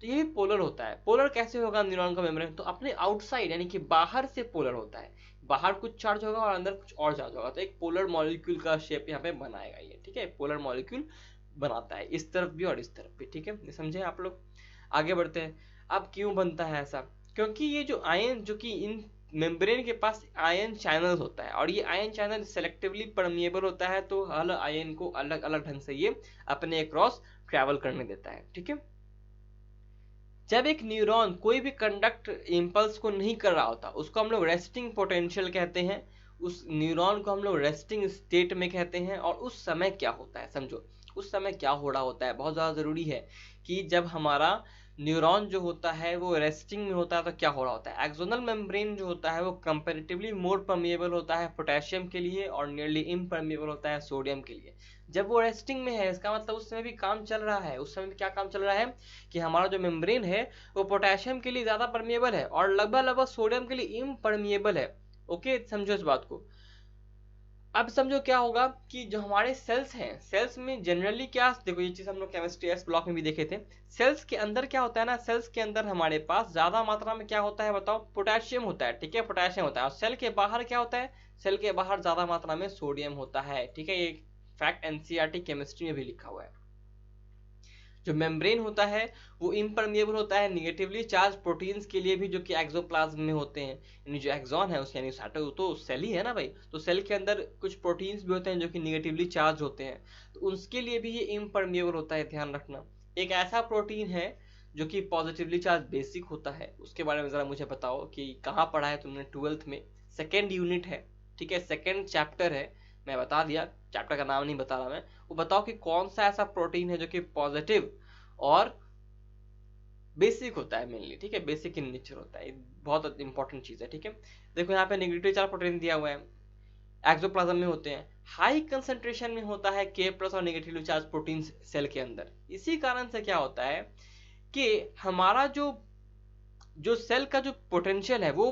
तो ये भी पोलर होता है। पोलर कैसे होगा न्यूरॉन का मेम्ब्रेन, तो अपने आउटसाइड यानी कि बाहर से पोलर होता है, बाहर कुछ चार्ज होगा और अंदर कुछ और चार्ज होगा, तो एक पोलर मॉलिक्यूल का शेप यहाँ पे बनाएगा ये, ठीक है, पोलर मॉलिक्यूल बनाता है इस तरफ भी और इस तरफ भी, ठीक है, समझे आप लोग। आगे बढ़ते हैं। अब क्यों बनता है ऐसा, क्योंकि ये जो आयन, जो कि इन मेम्ब्रेन के पास आयन चैनल होता है और ये आयन चैनल सेलेक्टिवली परमिएबल होता है, तो हर आयन को अलग अलग ढंग से ये अपने क्रॉस ट्रैवल करने देता है, ठीक है। जब एक न्यूरॉन कोई भी कंडक्ट इंपल्स को नहीं कर रहा होता, उसको हम लोग रेस्टिंग पोटेंशियल कहते हैं, उस न्यूरॉन को हम लोग रेस्टिंग स्टेट में कहते हैं। और उस समय क्या होता है समझो, उस समय क्या हो रहा होता है, बहुत ज़्यादा ज़रूरी है कि जब हमारा न्यूरॉन जो होता है वो रेस्टिंग में होता है तो क्या हो रहा होता है। एक्सोनल मेम्ब्रेन जो होता है वो कंपैरेटिवली मोर परमिएबल होता है पोटेशियम के लिए और नियरली इम्परमिएबल होता है सोडियम के लिए। जब वो रेस्टिंग में है, इसका मतलब उस समय भी काम चल रहा है। उस समय भी क्या काम चल रहा है कि हमारा जो मेम्ब्रेन है वो पोटेशियम के लिए ज़्यादा परमिएबल है और लगभग सोडियम के लिए इम्परमिएबल है। ओके, समझो इस बात को। अब समझो क्या होगा कि जो हमारे सेल्स हैं, सेल्स में जनरली क्या, देखो ये चीज हम लोग केमिस्ट्री एस ब्लॉक में भी देखे थे, सेल्स के अंदर क्या होता है ना, सेल्स के अंदर हमारे पास ज्यादा मात्रा में क्या होता है बताओ, पोटेशियम होता है, ठीक है, पोटेशियम होता है। और सेल के बाहर क्या होता है, सेल के बाहर ज्यादा मात्रा में सोडियम होता है, ठीक है, ये फैक्ट एनसीईआरटी केमिस्ट्री में भी लिखा हुआ है। जो मेम्ब्रेन होता है वो इम्परमिएबल होता है निगेटिवली चार्ज प्रोटीन्स के लिए भी, जो कि एक्सोप्लाज्म में होते हैं, यानी जो एक्सॉन है उसके, यानी साइटो तो सेल ही है ना भाई, तो सेल के अंदर कुछ प्रोटीन्स भी होते हैं जो कि निगेटिवली चार्ज होते हैं, तो उसके लिए भी ये इम्परमिएबल होता है, ध्यान रखना। एक ऐसा प्रोटीन है जो कि पॉजिटिवली चार्ज बेसिक होता है, उसके बारे में जरा मुझे बताओ कि कहाँ पढ़ा है तुमने, 12th में, सेकेंड यूनिट है, ठीक है, सेकेंड चैप्टर है, मैं बता दिया, चैप्टर का नाम नहीं बता रहा मैं। वो बताओ कि कौन सा ऐसा प्रोटीन है जो कि पॉजिटिव और बेसिक होता है मेनली, ठीक है, बेसिक इन नेचर होता है, बहुत इंपॉर्टेंट चीज है, ठीक है। देखो यहाँ पे नेगेटिव चार्ज प्रोटीन दिया हुआ है, एक्सोप्लाज्म में होते हैं, हाई कंसंट्रेशन में होता है K+ और नेगेटिव चार्ज प्रोटीन सेल के अंदर। इसी कारण से क्या होता है कि हमारा जो जो सेल का जो पोटेंशियल है वो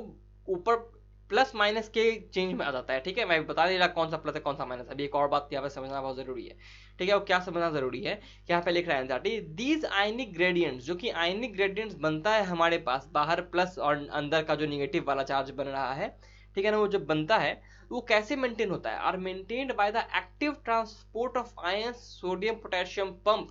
ऊपर प्लस माइनस के चेंज में आ जाता है, ठीक है। मैं बता नहीं रहा कौन सा प्लस है कौन सा माइनस है, अभी एक और बात यहाँ पे समझना बहुत जरूरी है, ठीक है। वो क्या समझना जरूरी है, यहाँ पे लिख रहा है एनसीईआरटी, दीज आयनिक ग्रेडियंट्स, जो कि आयनिक ग्रेडियंट्स बनता है हमारे पास, बाहर प्लस और अंदर का जो निगेटिव वाला चार्ज बन रहा है, ठीक है ना, वो जब बनता है वो कैसे मेंटेन होता है, are maintained by the active transport of ions sodium potassium pump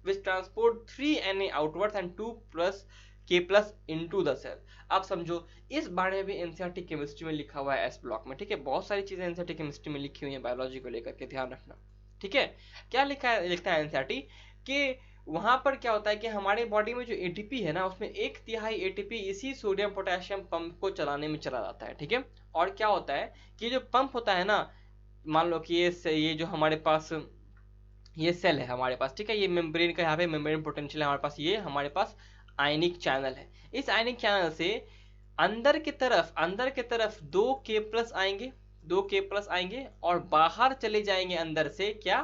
which transport 3Na outwards and 2+ K+ into the cell. आप समझो, इस बारे में भी एनसीईआरटी केमिस्ट्री में लिखा हुआ है एस ब्लॉक में, ठीक है, बहुत सारी चीजें एनसीईआरटी केमिस्ट्री में लिखी हुई है बायोलॉजी को लेकर के, ध्यान रखना, ठीक है। क्या लिखता है एनसीईआरटी कि वहां पर क्या होता है कि हमारे बॉडी में जो एटीपी है ना, उसमें 1/3 एटीपी इसी सोडियम पोटेशियम पंप को चलाने में चला जाता है, ठीक है। और क्या होता है कि जो पंप होता है ना, मान लो कि ये जो हमारे पास ये सेल है हमारे पास, ठीक है, ये मेम्ब्रेन का यहाँ पे मेम्ब्रेन पोटेंशियल है हमारे पास, ये हमारे पास आयनिक चैनल है। इस आयनिक चैनल से अंदर की तरफ 2K+ आएंगे, 2K+ आएंगे और बाहर चले जाएंगे अंदर से क्या,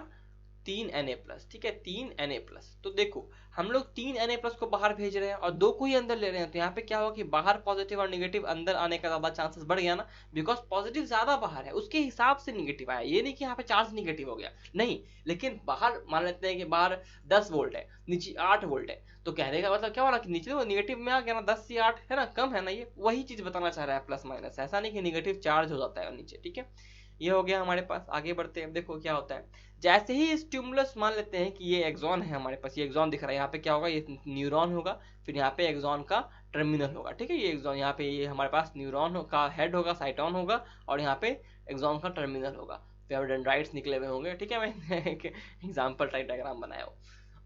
3 Na+, ठीक है, 3 Na+। तो देखो हम लोग 3 Na+ को बाहर भेज रहे हैं और 2 को ही अंदर ले रहे हैं, तो यहाँ पे क्या होगा कि बाहर पॉजिटिव और निगेटिव अंदर आने का ज्यादा चांसेस बढ़ गया ना, बिकॉज पॉजिटिव ज्यादा बाहर है उसके हिसाब से निगेटिव आया। ये नहीं कि यहाँ पे चार्ज निगेटिव हो गया, नहीं, लेकिन बाहर मान लेते हैं कि बाहर 10 वोल्ट है, नीचे 8 वोल्ट है, तो कहने का मतलब क्या हो रहा कि नीचे वो निगेटिव में आ गया ना, 10 से 8 है ना, कम है ना, ये वही चीज बताना चाह रहा है प्लस माइनस, ऐसा नहीं कि निगेटिव चार्ज हो जाता है नीचे, ठीक है। ये हो गया हमारे पास। आगे बढ़ते हैं, देखो क्या होता है, जैसे ही स्टिमुलस मान लेते हैं कि ये एक्सॉन है हमारे पास, ये एक्सॉन दिख रहा है, यहाँ पे क्या होगा, ये न्यूरॉन होगा, फिर यहाँ पे एक्सॉन का टर्मिनल होगा, ठीक है, ये एक्सॉन, यहाँ पे ये हमारे पास न्यूरॉन का हेड होगा, साइटोन होगा, और यहाँ पे एक्सॉन का टर्मिनल होगा, डेंड्राइट्स निकले हुए होंगे, ठीक है, मैं एक एग्जाम्पल टाइप डायग्राम बनाया हो।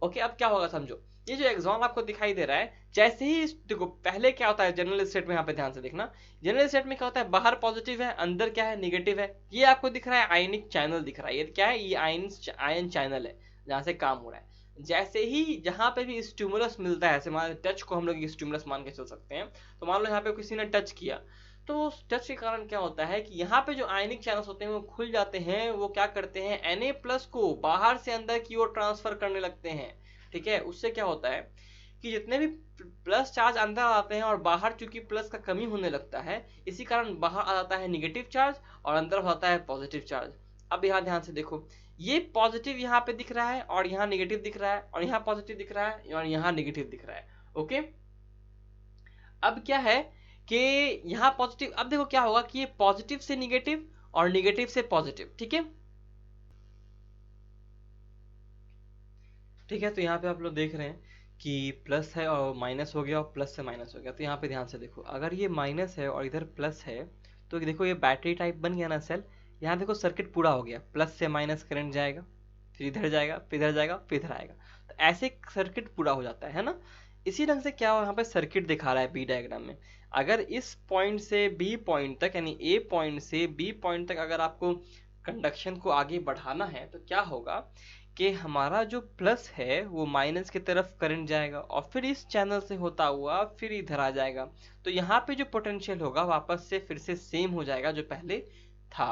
ओके, अब क्या होगा समझो, ये जो एक्सॉन आपको दिखाई दे रहा है, जैसे ही देखो पहले क्या होता है जनरल स्टेट में, यहाँ पे ध्यान से देखना, जनरल स्टेट में क्या होता है, बाहर पॉजिटिव है, अंदर क्या है, निगेटिव है। ये आपको दिख रहा है आयनिक चैनल दिख रहा है, ये क्या है, ये आयन चैनल है जहाँ से काम हो रहा है। जैसे ही जहाँ पे भी स्टिमुलस मिलता है, ऐसे मान टच को हम लोग स्टिमुलस मान के चल सकते हैं, तो मान लो यहाँ पे किसी ने टच किया, तो उस टच के कारण क्या होता है कि यहाँ पे जो आयनिक चैनल्स होते हैं वो खुल जाते हैं, वो क्या करते हैं, Na+ को बाहर से अंदर की ओर ट्रांसफर करने लगते हैं, ठीक है। उससे क्या होता है कि जितने भी प्लस चार्ज अंदर आते हैं और बाहर चूंकि प्लस का कमी होने लगता है, इसी कारण बाहर आ जाता है निगेटिव चार्ज और अंदर होता है पॉजिटिव चार्ज। अब यहाँ ध्यान से देखो, ये पॉजिटिव यहाँ पे दिख रहा है और यहाँ निगेटिव दिख रहा है, और यहाँ पॉजिटिव दिख रहा है और यहाँ निगेटिव दिख रहा है। ओके, अब क्या है कि यहाँ पॉजिटिव, अब देखो क्या होगा कि ये पॉजिटिव से निगेटिव और निगेटिव से पॉजिटिव, ठीक है, ठीक है। तो यहाँ पे आप लोग देख रहे हैं कि प्लस है और माइनस हो गया और प्लस से माइनस हो गया। तो यहाँ पे ध्यान से देखो, अगर ये माइनस है और इधर प्लस है, तो देखो ये बैटरी टाइप बन गया ना सेल। यहाँ देखो सर्किट पूरा हो गया, प्लस से माइनस करंट जाएगा, फिर इधर जाएगा, फिर इधर जाएगा, फिर इधर आएगा, तो ऐसे सर्किट पूरा हो जाता है ना। इसी ढंग से क्या हो, यहाँ पे सर्किट दिखा रहा है बी डायग्राम में। अगर इस पॉइंट से बी पॉइंट तक, यानी ए पॉइंट से बी पॉइंट तक अगर आपको कंडक्शन को आगे बढ़ाना है, तो क्या होगा कि हमारा जो प्लस है वो माइनस की तरफ करंट जाएगा और फिर इस चैनल से होता हुआ फिर इधर आ जाएगा। तो यहाँ पे जो पोटेंशियल होगा वापस से फिर से सेम हो जाएगा जो पहले था,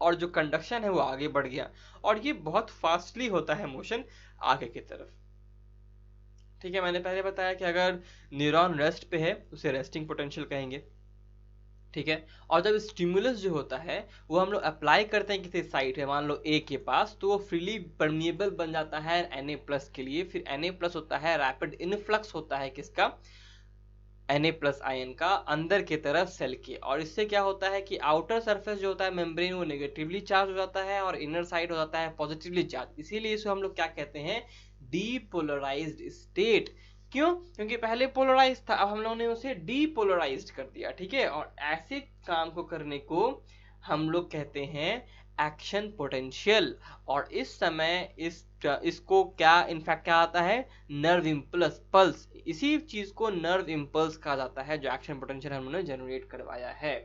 और जो कंडक्शन है वो आगे बढ़ गया, और ये बहुत फास्टली होता है मोशन आगे की तरफ, ठीक है। मैंने पहले बताया कि अगर न्यूरॉन रेस्ट पे है उसे रेस्टिंग पोटेंशियल कहेंगे, ठीक है। और जब स्टिमुलस जो होता है वो हम लोग अप्लाई करते हैं किसी साइट है, मान लो ए के पास, तो वो फ्रीली परमिएबल बन जाता है Na+ के लिए। फिर Na+ होता है रैपिड इनफ्लक्स होता है किसका, Na+ आयन का अंदर की तरफ सेल के, और इससे क्या होता है कि आउटर सरफेस जो होता है मेम्ब्रेन वो नेगेटिवली चार्ज हो जाता है और इनर साइड हो जाता है पॉजिटिवली चार्ज। इसीलिए इसे हम लोग क्या कहते हैं, डीपोलराइज्ड स्टेट। क्यों, क्योंकि पहले पोलराइज था, अब हम लोगों ने उसे डीपोलराइज्ड कर दिया, ठीक है। और ऐसे काम को करने को हम लोग कहते हैं एक्शन पोटेंशियल। और इस समय इसको क्या इनफैक्ट क्या आता है, नर्व इम्पल्स, पल्स, इसी चीज को नर्व इम्पल्स कहा जाता है जो एक्शन पोटेंशियल हमने जनरेट करवाया है।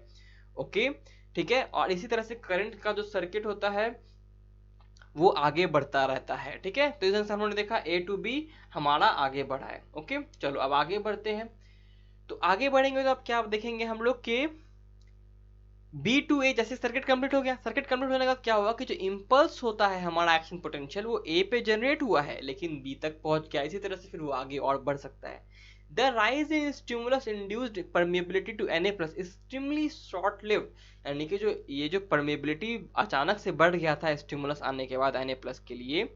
ओके, ठीक है। और इसी तरह से करंट का जो सर्किट होता है वो आगे बढ़ता रहता है, ठीक है। तो इस ढंग से हमने देखा ए टू बी हमारा आगे बढ़ा है। ओके, चलो अब आगे बढ़ते हैं। तो आगे बढ़ेंगे तो अब क्या देखेंगे हम लोग के बी टू ए, जैसे सर्किट कंप्लीट हो गया, सर्किट कंप्लीट होने का क्या हुआ कि जो इम्पल्स होता है हमारा एक्शन पोटेंशियल वो ए पे जनरेट हुआ है लेकिन बी तक पहुंच गया, इसी तरह से फिर वो आगे और बढ़ सकता है। The rise in stimulus induced permeability to Na+ extremely short lived, यानी कि जो ये जो परमिएबिलिटी अचानक से बढ़ गया था स्टिमुलस आने के बाद Na+ के लिए,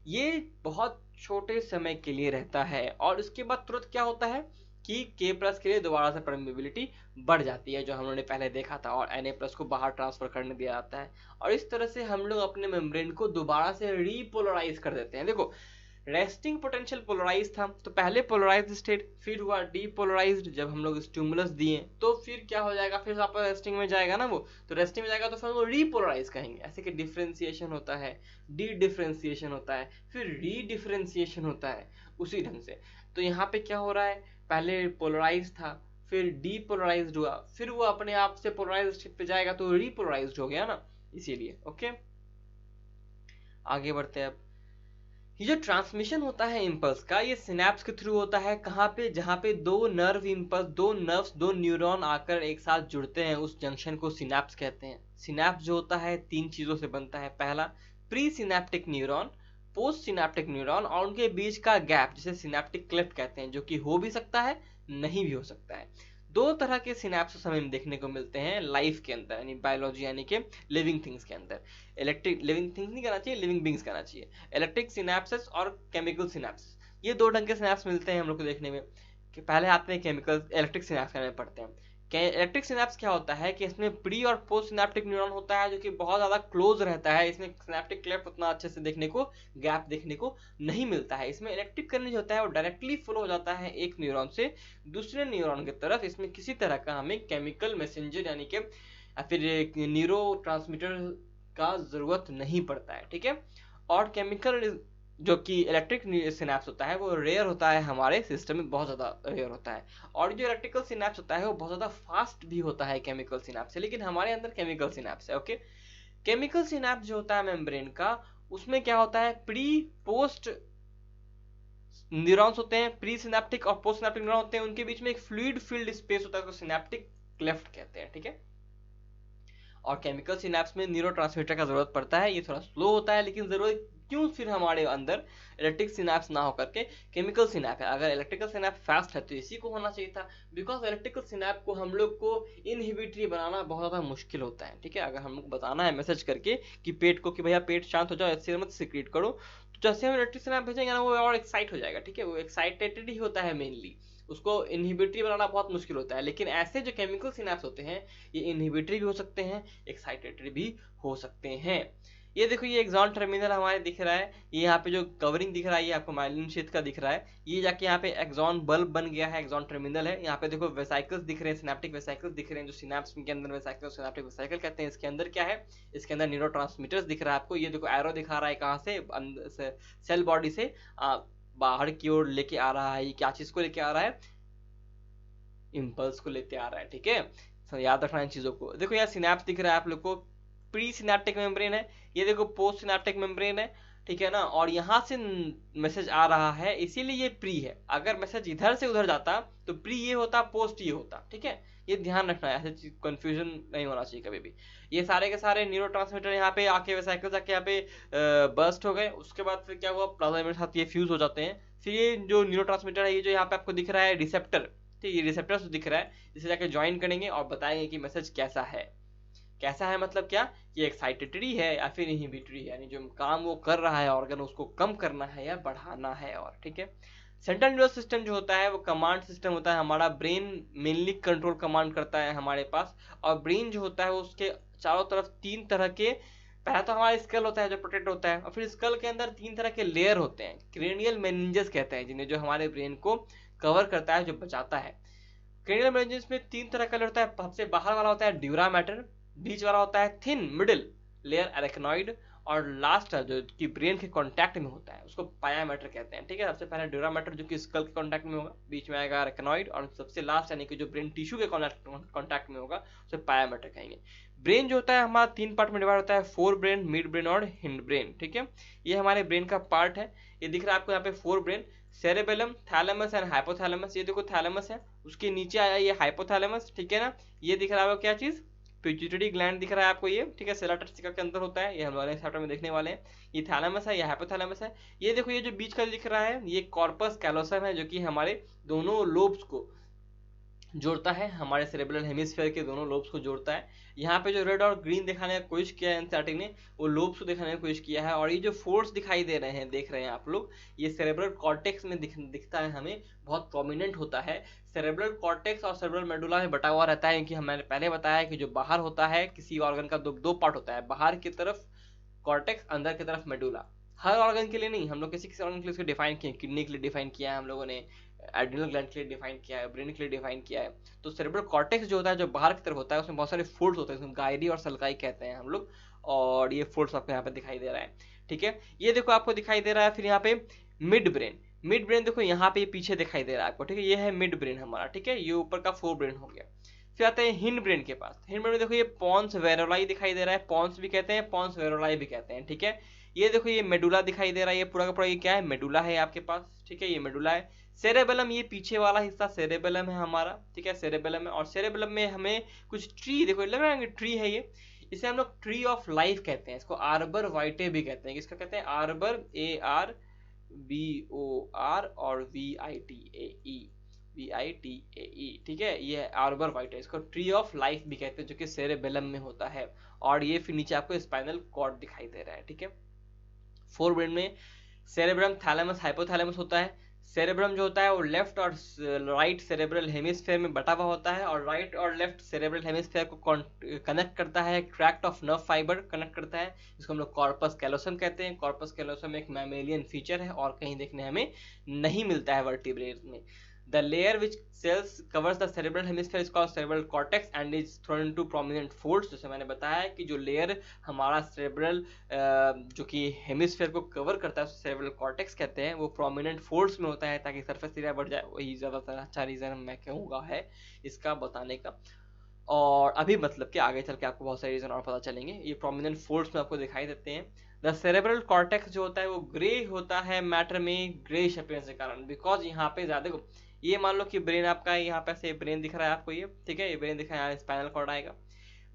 ये बहुत छोटे समय के लिए रहता है और उसके बाद तुरंत क्या होता है कि K+ के लिए दोबारा से परमिएबिलिटी बढ़ जाती है जो हम लोगों ने पहले देखा था, और Na+ को बाहर ट्रांसफर करने दिया जाता है। और इस तरह से हम लोग अपने मेम्ब्रेन को दोबारा से रीपोलराइज कर देते हैं। देखो रेस्टिंग पोटेंशियल पोलराइज था, तो पहले पोलराइज्ड स्टेट, फिर हुआ डीपोलराइज्ड जब हम लोग स्टिमुलस दिए, तो फिर क्या हो जाएगा, फिर वापस रेस्टिंग में जाएगा ना वो, तो रेस्टिंग में जाएगा तो फिर वो रीपोलराइज कहेंगे। ऐसे कि डिफरेंशिएशन होता है, डी डिफरेंशिएशन होता है, फिर री डिफरेंशिएशन होता है, उसी ढंग से। तो यहाँ पे क्या हो रहा है, पहले पोलराइज था, फिर डीपोलराइज्ड हुआ, फिर वो अपने आप से पोलराइज्ड स्टेट पे जाएगा तो रीपोलराइज्ड हो गया ना, इसीलिए। ओके, आगे बढ़ते हैं। अब ये जो ट्रांसमिशन होता है इम्पल्स का, ये सिनेप्स के थ्रू होता है। कहाँ पे, जहाँ पे दो नर्व इम्पल्स, दो नर्व्स, दो न्यूरॉन आकर एक साथ जुड़ते हैं, उस जंक्शन को सिनेप्स कहते हैं। सिनेप्स जो होता है 3 चीजों से बनता है। पहला pre synaptic neuron, post synaptic neuron और उनके बीच का गैप जिसे सिनेप्टिक क्लेफ्ट कहते हैं, जो कि हो भी सकता है नहीं भी हो सकता है। दो तरह के सिनेप्सिस हमें देखने को मिलते हैं लाइफ के अंदर, यानी बायोलॉजी यानी कि लिविंग थिंग्स के अंदर। इलेक्ट्रिक लिविंग थिंग्स नहीं कहना चाहिए, लिविंग बींग्स कहना चाहिए। इलेक्ट्रिक सिनेप्सिस और केमिकल सिनेप्सिस, ये दो ढंग के सिनेप्स मिलते हैं हम लोग को देखने में। कि पहले आते हैं केमिकल इलेक्ट्रिक सिनेप्स के बारे में पढ़ते हैं। इलेक्ट्रिक सिनेप्स क्या होता है कि इसमें प्री और पोस्ट सिनेप्टिक न्यूरॉन होता है जो कि बहुत ज्यादा क्लोज रहता है। इसमें सिनेप्टिक क्लेफ्ट उतना अच्छे से देखने को, गैप देखने को नहीं मिलता है। इसमें इलेक्ट्रिक करंट जो होता है वो डायरेक्टली फ्लो हो जाता है एक न्यूरॉन से दूसरे न्यूरॉन की तरफ। इसमें किसी तरह का हमें केमिकल मैसेंजर यानी कि फिर न्यूरो ट्रांसमीटर का जरूरत नहीं पड़ता है, ठीक है। और केमिकल जो कि इलेक्ट्रिक सिनेप्स होता है वो रेयर होता है, हमारे सिस्टम में बहुत ज़्यादा रेयर होता है। और जो इलेक्ट्रिकल सिनेप्स होता है वो बहुत ज़्यादा फास्ट भी होता है केमिकल सिनेप्स से, लेकिन हमारे अंदर केमिकल सिनेप्स है, ओके। केमिकल सिनेप्स जो होता है मेम्ब्रेन का, उसमें क्या होता है, प्री पोस्ट न्यूरॉन्स होते हैं, प्री सिनेप्टिक और पोस्ट सिनेप्टिक न्यूरॉन होते हैं, उनके बीच में एक फ्लूइड फील्ड स्पेस होता है, उसको सिनेप्टिक क्लेफ्ट कहते हैं, ठीक है। और केमिकल सिनेप्स में न्यूरोट्रांसमीटर का जरूरत पड़ता है, ये थोड़ा स्लो होता है, लेकिन जरूरत क्यों फिर हमारे अंदर इलेक्ट्रिक सिनेप्स ना होकर के केमिकल सिनेप है। अगर इलेक्ट्रिकल सिनेप फास्ट है तो इसी को होना चाहिए था, बिकॉज इलेक्ट्रिकल सिनेप को हम लोग को इनहिबिटरी बनाना बहुत ज़्यादा मुश्किल होता है, ठीक है। अगर हम लोग बताना है मैसेज करके कि पेट को कि भैया पेट शांत हो जाओ, ऐसे मत सिक्रीट करो, तो जैसे हम इलेक्ट्रिक सिनेप भेजेंगे ना वो और एक्साइट हो जाएगा, ठीक है। वो एक्साइटेड ही होता है मेनली, उसको इनहिबिटरी बनाना बहुत मुश्किल होता है। लेकिन ऐसे जो केमिकल सिनेप्स होते हैं ये इनहिबिटरी भी हो सकते हैं, एक्साइटेटरी भी हो सकते हैं। ये देखो ये एक्सॉन टर्मिनल हमारे दिख रहा है, ये यहाँ पे जो कवरिंग दिख रहा है ये आपको माइलिन शीथ का दिख रहा है, ये जाके यहाँ पे एक्सॉन बल्ब बन गया है, एक्सॉन टर्मिनल है। यहाँ पे देखो वेसाइकल्स दिख रहे हैं, सिनेप्टिक वेसाइकल्स दिख रहे हैं, जो सिनेप्स के अंदर वेसाइकल सिनेप्टिक वेसाइकल कहते हैं। इसके अंदर क्या है, इसके अंदर न्यूरोट्रांसमीटर्स दिख रहा है आपको। ये देखो एरो दिखा रहा है कहाँ से, अंदर से सेल बॉडी से बाहर की ओर लेके आ रहा है। ये क्या चीज को लेके आ रहा है, इम्पल्स को लेते आ रहा है, ठीक है। तो याद रखना इन चीजों को। देखो यार सिनेप्स दिख रहा है आप लोग को, प्री सिनेप्टिक मेम्ब्रेन है, ये देखो पोस्ट सिनेप्टिक मेम्ब्रेन है, ठीक है ना। और यहाँ से मैसेज आ रहा है इसीलिए ये प्री है। अगर मैसेज इधर से उधर जाता तो प्री ये होता, पोस्ट ये होता, ठीक है। ये ध्यान रखना है, ऐसे कंफ्यूजन नहीं होना चाहिए कभी भी। ये सारे के सारे न्यूरोट्रांसमीटर यहाँ पे आके वेसाइकल्स आके यहाँ पे बर्स्ट हो गए, उसके बाद फिर क्या हुआ, प्लाज्मा के साथ ये फ्यूज हो जाते हैं। फिर ये जो न्यूरोट्रांसमीटर है ये जो यहाँ पे आपको दिख रहा है रिसेप्टर, ठीक है, ये रिसेप्टर्स दिख रहा है, इसे जाके ज्वाइन करेंगे और बताएंगे कि मैसेज कैसा है। कैसा है मतलब क्या, कि एक्साइटेटरी है या फिर इनहिबिटरी है, यानी जो काम वो कर रहा है ऑर्गन उसको कम करना है या बढ़ाना है, और ठीक है। सेंट्रल नर्वस सिस्टम जो होता है वो कमांड सिस्टम होता है हमारा, ब्रेन मेनली कंट्रोल कमांड करता है हमारे पास। और ब्रेन जो होता है उसके चारों तरफ तीन तरह के, पहला तो हमारा स्कल होता है जो प्रोटेक्ट होता है, और फिर स्कल के अंदर तीन तरह के लेयर होते हैं, क्रेनियल मेनिंजेस कहते हैं जिन्हें, जो हमारे ब्रेन को कवर करता है, जो बचाता है। क्रेनियल मेनिंजेस में तीन तरह का लेयर होता है, सबसे बाहर वाला होता है ड्यूरा मैटर, बीच वाला होता है थिन मिडिल लेयर अरेक्नॉइड, और लास्ट जो कि ब्रेन के कांटेक्ट में होता है उसको पाया मैटर कहते हैं, ठीक है। सबसे पहले ड्यूरा मैटर जो कि स्कल के कांटेक्ट में होगा, बीच में आएगा अरेक्नॉइड, और सबसे लास्ट यानी कि जो ब्रेन टिश्यू के कांटेक्ट में होगा उसे पाया मैटर कहेंगे। ब्रेन जो होता है हमारा तीन पार्ट में डिवाइड होता है, फोर ब्रेन, मिड ब्रेन और हिंड ब्रेन, ठीक है। ये हमारे ब्रेन का पार्ट है। ये दिख रहा है आपको यहाँ पे fore brain, cerebellum, thalamus and hypothalamus. ये देखो थैलेमस है, उसके नीचे आया ये हाइपोथैलेमस, ठीक है ना। ये दिख रहा है क्या चीज, पिट्यूटरी ग्लैंड दिख रहा है आपको, ये ठीक है, सेला टर्सिका के अंदर होता है, ये हम वाले चैप्टर में देखने वाले हैं। ये थैलेमस है, ये हाइपोथैलेमस है। ये देखो ये जो बीच का दिख रहा है ये कॉर्पस कैलोसम है, जो कि हमारे दोनों लोब्स को जोड़ता है, हमारे सेरेब्रल हेमिस्फीयर के दोनों लोब्स को जोड़ता है। यहाँ पे जो रेड और ग्रीन दिखाने की कोशिश किया है एनसीईआरटी ने, वो लोब्स को दिखाने की कोशिश किया है। और ये जो फोर्स दिखाई दे रहे हैं, देख रहे हैं आप लोग, ये सेरेब्रल कॉर्टेक्स में दिखता है, हमें बहुत प्रोमिनेंट होता है। सेरेब्रल कॉर्टेक्स और सेरेब्रल मेडुला में बटा हुआ रहता है, क्योंकि हमने पहले बताया कि जो बाहर होता है किसी ऑर्गन का दो पार्ट होता है, बाहर की तरफ कॉर्टेक्स, अंदर की तरफ मेडुला। हर ऑर्गन के लिए नहीं, हम लोग किसी किसी ऑर्गन के लिए इसको डिफाइन किया, किडनी के लिए डिफाइन किया है हम लोगों ने, एड्रिनल ग्लैंड के लिए डिफाइन किया है, ब्रेन के लिए डिफाइन किया है। तो सेरेब्रल कॉर्टेक्स जो होता है जो बाहर की तरफ होता है, उसमें बहुत सारे फोल्ड्स होते हैं, उसमें गायरी और सल्काई कहते हैं हम लोग, और ये फोल्ड्स आपको यहाँ पे दिखाई दे रहा है, ठीक है। ये देखो आपको दिखाई दे रहा है। फिर यहाँ पे मिड ब्रेन, मिड ब्रेन देखो यहाँ पे पीछे दिखाई दे रहा है आपको, ठीक है, ये है मिड ब्रेन हमारा, ठीक है। ये ऊपर का फोर ब्रेन हो गया। फिर आते हैं हिंड ब्रेन के पास। हिंड ब्रेन में देखो ये पॉन्स वेरोलाई दिखाई दे रहा है, पॉन्स भी कहते हैं, पॉन्स वेरोलाई भी कहते हैं, ठीक है। ये देखो ये मेडुला दिखाई दे रहा है, ये पूरा का पूरा ये क्या है, मेडुला है आपके पास, ठीक है, ये मेडुला है। सेरेबेलम, ये पीछे वाला हिस्सा सेरेबेलम है हमारा, ठीक है, सेरेबेलम है। और सेरेबेलम में हमें कुछ ट्री, देखो लग रहा है ट्री है ये, इसे हम लोग ट्री ऑफ लाइफ कहते हैं, इसको आर्बर वाइटे भी कहते हैं। किसका कहते हैं? आर्बर, ARBOR और VITAE, ठीक है, ये आर्बर वाइटे, इसको ट्री ऑफ लाइफ भी कहते हैं, जो कि सेरेबेलम में होता है। और ये फिर नीचे आपको स्पाइनल कॉर्ड दिखाई दे रहा है, ठीक है। फोर ब्रेन में सेरेब्रम, थैलेमस, हाइपोथैलेमस होता है। सेरेब्रम जो होता है वो लेफ्ट और राइट सेरेब्रल हेमिस्फेयर में बटा हुआ होता है, और राइट और लेफ्ट सेरेब्रल हेमिस्फेयर को कनेक्ट करता है, tract of nerve fibre connect करता है, इसको हम लोग कॉर्पस कैलोसम कहते हैं। कॉर्पस कैलोसम एक मैमेलियन फीचर है और कहीं देखने हमें नहीं मिलता है वर्टिब्रेट में। The layer which cells covers the cerebral hemisphere is called cerebral cortex and is thrown into prominent folds। जैसे मैंने बताया कि जो लेयर हमारा सेरेब्रल जो कि हेमिस्फेयर को कवर करता है सेरेब्रल कॉर्टेक्स कहते हैं, वो प्रोमिनेंट फोल्ड्स में होता है ताकि सरफेस एरिया बढ़ जाए। वही ज़्यादातर अच्छा रीज़न मैं कहूँगा है इसका बताने का। और अभी मतलब कि आगे चल के आपको बहुत सारे रीज़न और पता चलेंगे। ये प्रोमिनेंट फोल्ड्स में आपको दिखाई देते हैं। द सेरेब्रल कॉर्टेक्स जो होता है वो ग्रे होता है मैटर में, ग्रेइश अपीयरेंस के कारण, बिकॉज यहाँ पे ज़्यादा, ये मान लो कि ब्रेन आपका है, यहाँ पे से ब्रेन दिख रहा है आपको, ये ठीक है, ये ब्रेन दिख रहा है, यहाँ स्पाइनल कॉर्ड आएगा।